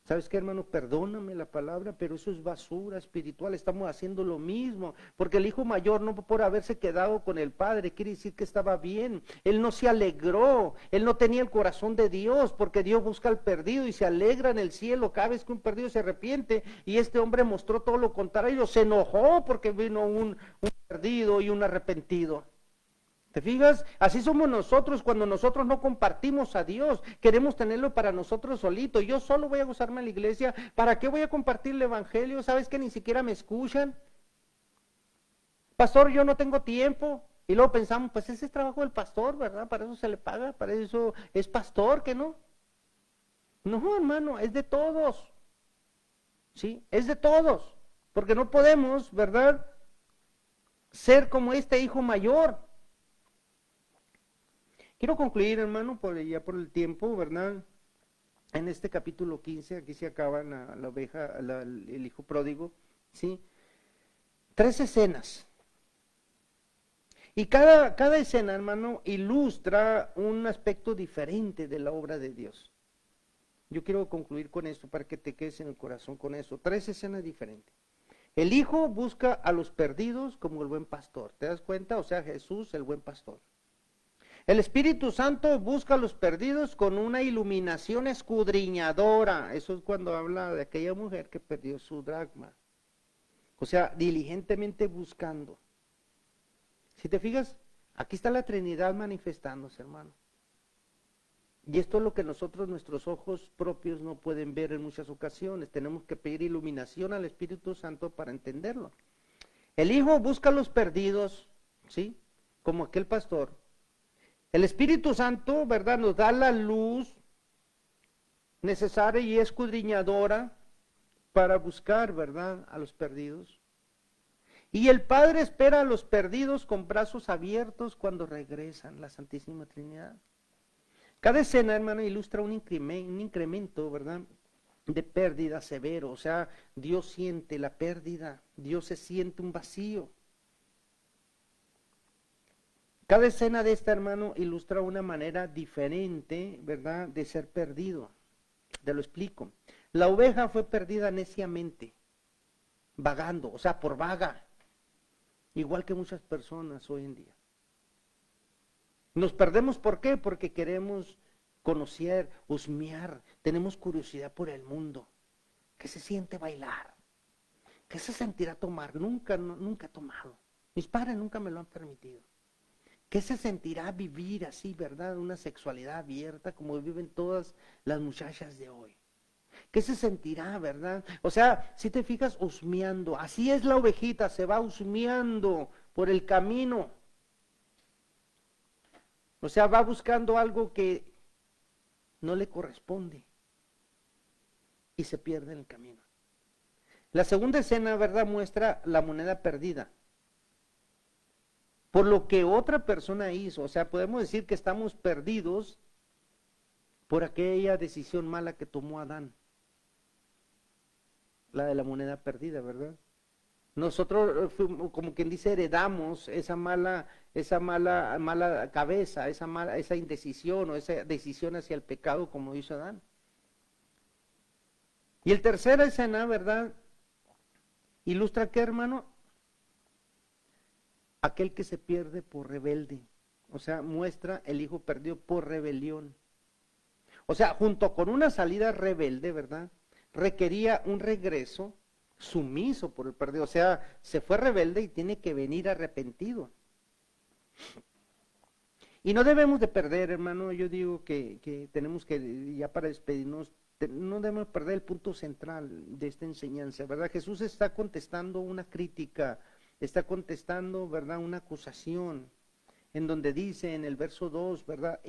¿Sabes qué, hermano? Perdóname la palabra, pero eso es basura espiritual. Estamos haciendo lo mismo. Porque el hijo mayor, no por haberse quedado con el padre, quiere decir que estaba bien. Él no se alegró. Él no tenía el corazón de Dios, porque Dios busca al perdido y se alegra en el cielo cada vez que un perdido se arrepiente. Y este hombre mostró todo lo contrario. Se enojó porque vino un perdido y un arrepentido. ¿Te fijas? Así somos nosotros cuando nosotros no compartimos a Dios. Queremos tenerlo para nosotros solito. Yo solo voy a gozarme en la iglesia. ¿Para qué voy a compartir el evangelio? ¿Sabes que ni siquiera me escuchan? Pastor, yo no tengo tiempo. Y luego pensamos, pues ese es trabajo del pastor, ¿verdad? Para eso se le paga, para eso es pastor, ¿que no? No, hermano, es de todos. ¿Sí? Es de todos. Porque no podemos, ¿verdad? Ser como este hijo mayor. Quiero concluir, hermano, ya por el tiempo, ¿verdad? En este capítulo 15, aquí se acaba la oveja, el hijo pródigo, ¿sí? 3 escenas. Y cada escena, hermano, ilustra un aspecto diferente de la obra de Dios. Yo quiero concluir con esto para que te quedes en el corazón con eso. 3 escenas diferentes. El hijo busca a los perdidos como el buen pastor. ¿Te das cuenta? O sea, Jesús, el buen pastor. El Espíritu Santo busca a los perdidos con una iluminación escudriñadora. Eso es cuando habla de aquella mujer que perdió su dracma. O sea, diligentemente buscando. Si te fijas, aquí está la Trinidad manifestándose, hermano. Y esto es lo que nuestros ojos propios no pueden ver en muchas ocasiones. Tenemos que pedir iluminación al Espíritu Santo para entenderlo. El Hijo busca a los perdidos, ¿sí? Como aquel pastor. El Espíritu Santo, ¿verdad? Nos da la luz necesaria y escudriñadora para buscar, ¿verdad? A los perdidos. Y el Padre espera a los perdidos con brazos abiertos cuando regresan, la Santísima Trinidad. Cada escena, hermano, ilustra un incremento, ¿verdad? De pérdida severo. O sea, Dios siente la pérdida, Dios se siente un vacío. Cada escena de esta, hermano, ilustra una manera diferente, ¿verdad?, de ser perdido. Te lo explico. La oveja fue perdida neciamente, vagando, o sea, por vaga. Igual que muchas personas hoy en día. Nos perdemos, ¿por qué? Porque queremos conocer, husmear, tenemos curiosidad por el mundo. ¿Qué se siente bailar? ¿Qué se sentirá tomar? Nunca he tomado. Mis padres nunca me lo han permitido. ¿Qué se sentirá vivir así, verdad? Una sexualidad abierta como viven todas las muchachas de hoy. ¿Qué se sentirá, verdad? O sea, si te fijas, husmeando. Así es la ovejita, se va husmeando por el camino. O sea, va buscando algo que no le corresponde. Y se pierde en el camino. La segunda escena, ¿verdad?, muestra la moneda perdida. Por lo que otra persona hizo. O sea, podemos decir que estamos perdidos por aquella decisión mala que tomó Adán. La de la moneda perdida, ¿verdad? Nosotros, como quien dice, heredamos esa mala cabeza, esa indecisión o esa decisión hacia el pecado, como hizo Adán. Y el tercera escena, ¿verdad? ¿Ilustra qué, hermano? Aquel que se pierde por rebelde. O sea, muestra el hijo perdido por rebelión. O sea, junto con una salida rebelde, ¿verdad? Requería un regreso sumiso por el perdido. O sea, se fue rebelde y tiene que venir arrepentido. Y no debemos de perder, hermano, yo digo que tenemos que, ya para despedirnos, no debemos perder el punto central de esta enseñanza, ¿verdad? Jesús está contestando una crítica, está contestando, ¿verdad? Una acusación, en donde dice en el verso 2, ¿verdad?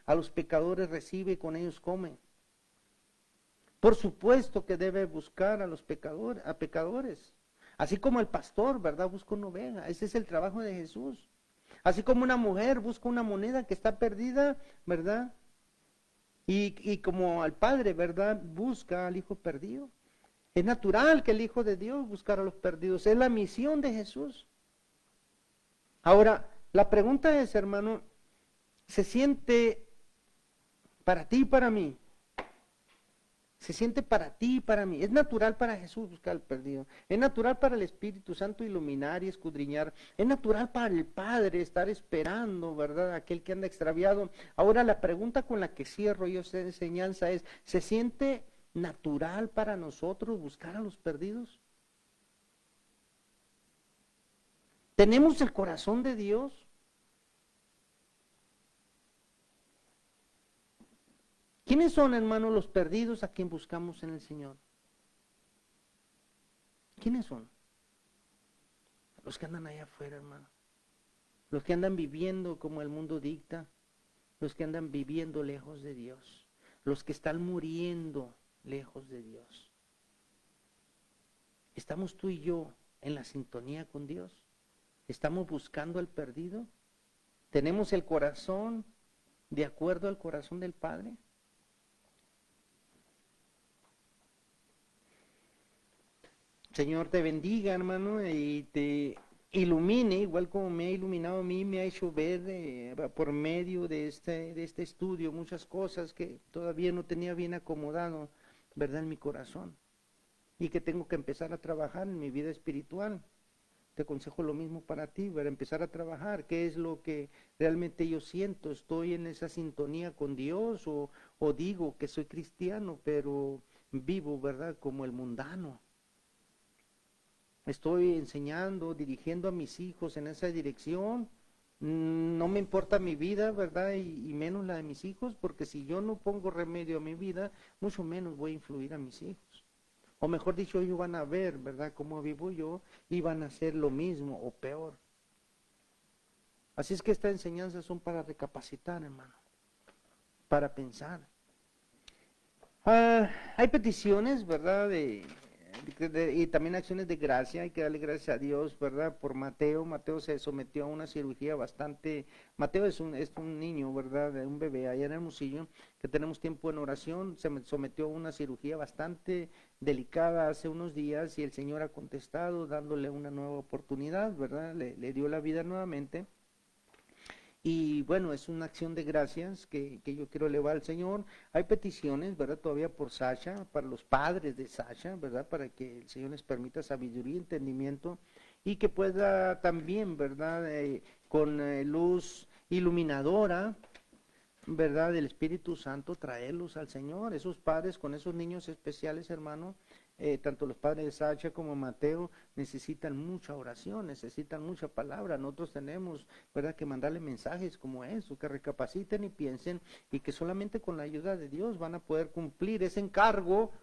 A los pecadores recibe y con ellos come. Por supuesto que debe buscar a los pecadores, así como el pastor, ¿verdad? Busca una oveja, ese es el trabajo de Jesús. Así como una mujer busca una moneda que está perdida, ¿verdad? Y como al padre, ¿verdad? Busca al hijo perdido. Es natural que el Hijo de Dios buscara a los perdidos. Es la misión de Jesús. Ahora, la pregunta es, hermano, ¿se siente para ti y para mí? Se siente para ti y para mí. Es natural para Jesús buscar al perdido. Es natural para el Espíritu Santo iluminar y escudriñar. Es natural para el Padre estar esperando, ¿verdad? Aquel que anda extraviado. Ahora la pregunta con la que cierro yo esta enseñanza es, ¿se siente natural para nosotros buscar a los perdidos? ¿Tenemos el corazón de Dios? ¿Quiénes son, hermanos, los perdidos a quien buscamos en el Señor? ¿Quiénes son? Los que andan allá afuera, hermano. Los que andan viviendo como el mundo dicta. Los que andan viviendo lejos de Dios. Los que están muriendo lejos de Dios. ¿Estamos tú y yo en la sintonía con Dios? ¿Estamos buscando al perdido? ¿Tenemos el corazón de acuerdo al corazón del Padre? Señor te bendiga, hermano, y te ilumine, igual como me ha iluminado a mí, me ha hecho ver por medio de este estudio muchas cosas que todavía no tenía bien acomodado, ¿verdad?, en mi corazón, y que tengo que empezar a trabajar en mi vida espiritual. Te aconsejo lo mismo para ti, ¿verdad? Empezar a trabajar, qué es lo que realmente yo siento, estoy en esa sintonía con Dios o digo que soy cristiano, pero vivo, ¿verdad?, como el mundano. Estoy enseñando, dirigiendo a mis hijos en esa dirección. No me importa mi vida, ¿verdad? Y menos la de mis hijos, porque si yo no pongo remedio a mi vida, mucho menos voy a influir a mis hijos. O mejor dicho, ellos van a ver, ¿verdad?, cómo vivo yo y van a hacer lo mismo o peor. Así es que estas enseñanzas son para recapacitar, hermano, para pensar. Hay peticiones, ¿verdad?, y también acciones de gracia. Hay que darle gracias a Dios, ¿verdad?, por Mateo. Mateo se sometió a una cirugía bastante. Mateo es un niño, ¿verdad?, un bebé allá en Hermosillo, que tenemos tiempo en oración. Se sometió a una cirugía bastante delicada hace unos días y el Señor ha contestado dándole una nueva oportunidad, ¿verdad?, le dio la vida nuevamente. Y bueno, es una acción de gracias que yo quiero elevar al Señor. Hay peticiones, ¿verdad?, todavía por Sasha, para los padres de Sasha, ¿verdad?, para que el Señor les permita sabiduría y entendimiento y que pueda también, ¿verdad?, con luz iluminadora, ¿verdad?, del Espíritu Santo, traerlos al Señor. Esos padres con esos niños especiales, hermano, tanto los padres de Sacha como Mateo necesitan mucha oración, necesitan mucha palabra. Nosotros tenemos, ¿verdad?, que mandarle mensajes como eso, que recapaciten y piensen y que solamente con la ayuda de Dios van a poder cumplir ese encargo,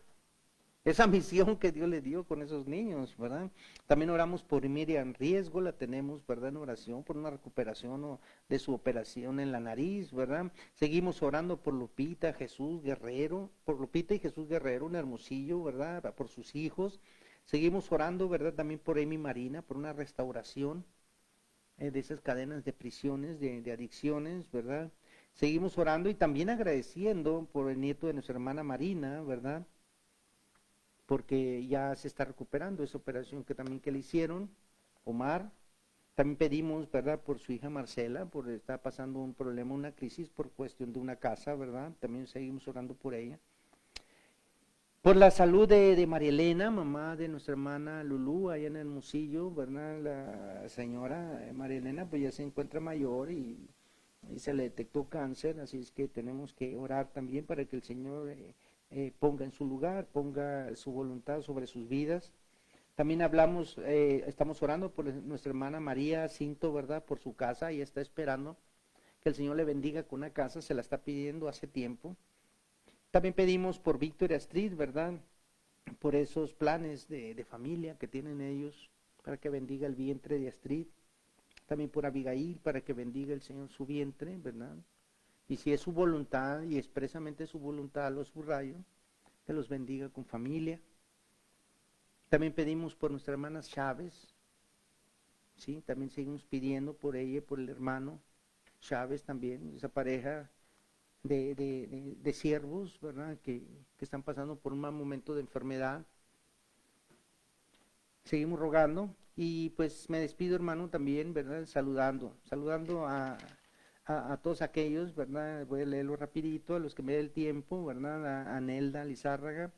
esa misión que Dios le dio con esos niños, ¿verdad? También oramos por Miriam Riesgo, la tenemos, ¿verdad?, en oración por una recuperación de su operación en la nariz, ¿verdad? Seguimos orando por Lupita Jesús Guerrero, por Lupita y Jesús Guerrero, un Hermosillo, ¿verdad?, por sus hijos. Seguimos orando, ¿verdad?, también por Amy Marina, por una restauración de esas cadenas de prisiones, de adicciones, ¿verdad? Seguimos orando y también agradeciendo por el nieto de nuestra hermana Marina, ¿verdad?, porque ya se está recuperando esa operación que le hicieron, Omar. También pedimos, ¿verdad?, por su hija Marcela, por está pasando un problema, una crisis por cuestión de una casa, ¿verdad? También seguimos orando por ella. Por la salud de María Elena, mamá de nuestra hermana Lulú, allá en Hermosillo, ¿verdad? La señora María Elena pues ya se encuentra mayor y se le detectó cáncer, así es que tenemos que orar también para que el Señor ponga en su lugar, ponga su voluntad sobre sus vidas. También estamos orando por nuestra hermana María Cinto, ¿verdad? Por su casa, ella está esperando que el Señor le bendiga con una casa, se la está pidiendo hace tiempo. También pedimos por Víctor y Astrid, ¿verdad? Por esos planes de familia que tienen ellos, para que bendiga el vientre de Astrid. También por Abigail, para que bendiga el Señor su vientre, ¿verdad? Y si es su voluntad, y expresamente su voluntad, lo subrayo, que los bendiga con familia. También pedimos por nuestra hermana Chávez, ¿sí? También seguimos pidiendo por ella y por el hermano Chávez también, esa pareja de siervos, ¿verdad? Que están pasando por un mal momento de enfermedad. Seguimos rogando y pues me despido, hermano, también, ¿verdad? Saludando a todos aquellos, ¿verdad? Voy a leerlo rapidito, a los que me dé el tiempo, ¿verdad? A Nelda Lizárraga,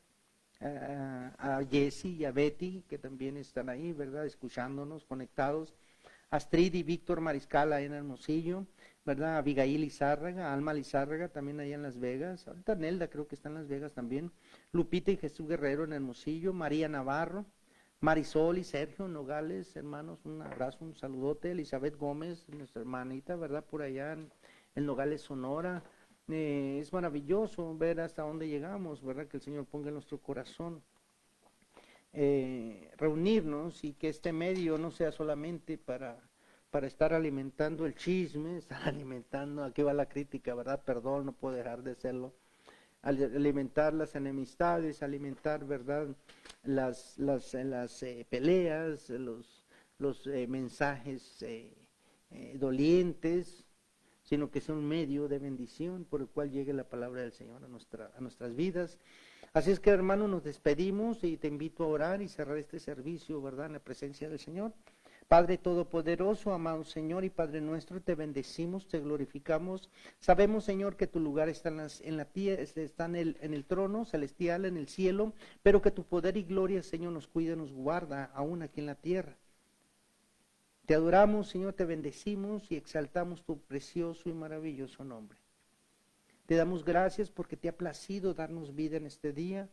a Jessy y a Betty, que también están ahí, ¿verdad? Escuchándonos, conectados. Astrid y Víctor Mariscal ahí en Hermosillo, ¿verdad? Abigail Lizárraga, Alma Lizárraga también allá en Las Vegas. Ahorita Nelda creo que está en Las Vegas también. Lupita y Jesús Guerrero en Hermosillo. María Navarro, Marisol y Sergio Nogales, hermanos, un abrazo, un saludote. Elizabeth Gómez, nuestra hermanita, ¿verdad? Por allá en Nogales, Sonora. Es maravilloso ver hasta dónde llegamos, ¿verdad? Que el Señor ponga en nuestro corazón reunirnos y que este medio no sea solamente para estar alimentando el chisme, estar alimentando, aquí va la crítica, ¿verdad? Perdón, no puedo dejar de hacerlo. Alimentar las enemistades, alimentar, ¿verdad?, las peleas, los mensajes dolientes, sino que sea un medio de bendición por el cual llegue la palabra del Señor a nuestras vidas. Así es que, hermano, nos despedimos y te invito a orar y cerrar este servicio, ¿verdad?, en la presencia del Señor. Padre Todopoderoso, amado Señor y Padre nuestro, te bendecimos, te glorificamos. Sabemos, Señor, que tu lugar está en la tierra, está en el trono celestial, en el cielo, pero que tu poder y gloria, Señor, nos cuida, nos guarda, aún aquí en la tierra. Te adoramos, Señor, te bendecimos y exaltamos tu precioso y maravilloso nombre. Te damos gracias porque te ha placido darnos vida en este día.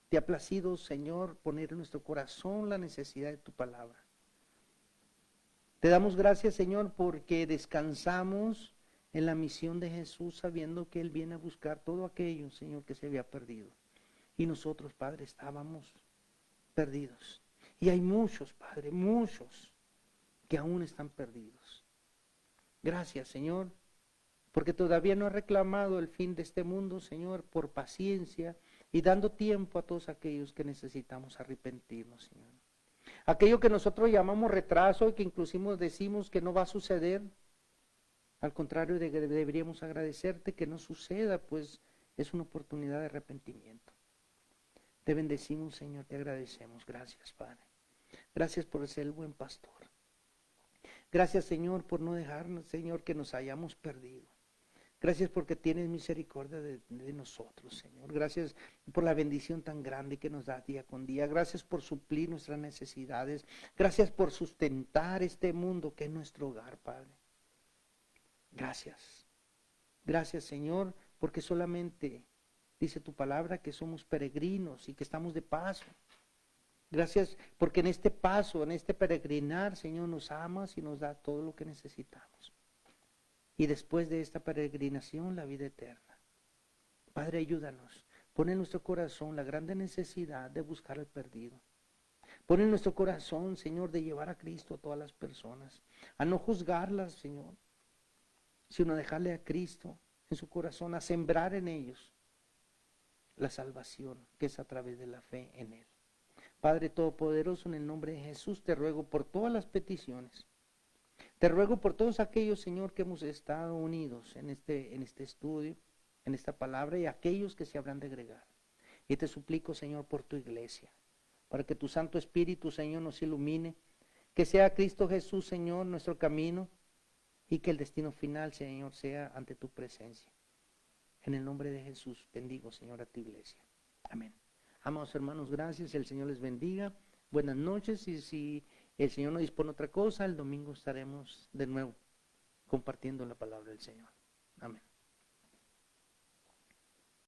Te ha placido, Señor, poner en nuestro corazón la necesidad de tu palabra. Te damos gracias, Señor, porque descansamos en la misión de Jesús, sabiendo que Él viene a buscar todo aquello, Señor, que se había perdido. Y nosotros, Padre, estábamos perdidos. Y hay muchos, Padre, muchos que aún están perdidos. Gracias, Señor, porque todavía no ha reclamado el fin de este mundo, Señor, por paciencia y dando tiempo a todos aquellos que necesitamos arrepentirnos, Señor. Aquello que nosotros llamamos retraso y que inclusive decimos que no va a suceder, al contrario, deberíamos agradecerte que no suceda, pues es una oportunidad de arrepentimiento. Te bendecimos, Señor, te agradecemos. Gracias, Padre. Gracias por ser el buen pastor. Gracias, Señor, por no dejarnos, Señor, que nos hayamos perdido. Gracias porque tienes misericordia de nosotros, Señor. Gracias por la bendición tan grande que nos das día con día. Gracias por suplir nuestras necesidades. Gracias por sustentar este mundo que es nuestro hogar, Padre. Gracias. Gracias, Señor, porque solamente dice tu palabra que somos peregrinos y que estamos de paso. Gracias porque en este paso, en este peregrinar, Señor, nos amas y nos da todo lo que necesitamos. Y después de esta peregrinación, la vida eterna. Padre, ayúdanos. Pon en nuestro corazón la grande necesidad de buscar al perdido. Pon en nuestro corazón, Señor, de llevar a Cristo a todas las personas. A no juzgarlas, Señor, sino a dejarle a Cristo en su corazón, a sembrar en ellos la salvación que es a través de la fe en Él. Padre Todopoderoso, en el nombre de Jesús, te ruego por todas las peticiones. Te ruego por todos aquellos, Señor, que hemos estado unidos en este estudio, en esta palabra, y aquellos que se habrán de agregar. Y te suplico, Señor, por tu iglesia. para que tu Santo Espíritu, Señor, nos ilumine, que sea Cristo Jesús, Señor, nuestro camino, y que el destino final, Señor, sea ante tu presencia. En el nombre de Jesús, bendigo, Señor, a tu iglesia. Amén. Amados hermanos, gracias, el Señor les bendiga. Buenas noches, y si el Señor no dispone otra cosa, el domingo estaremos de nuevo compartiendo la palabra del Señor. Amén.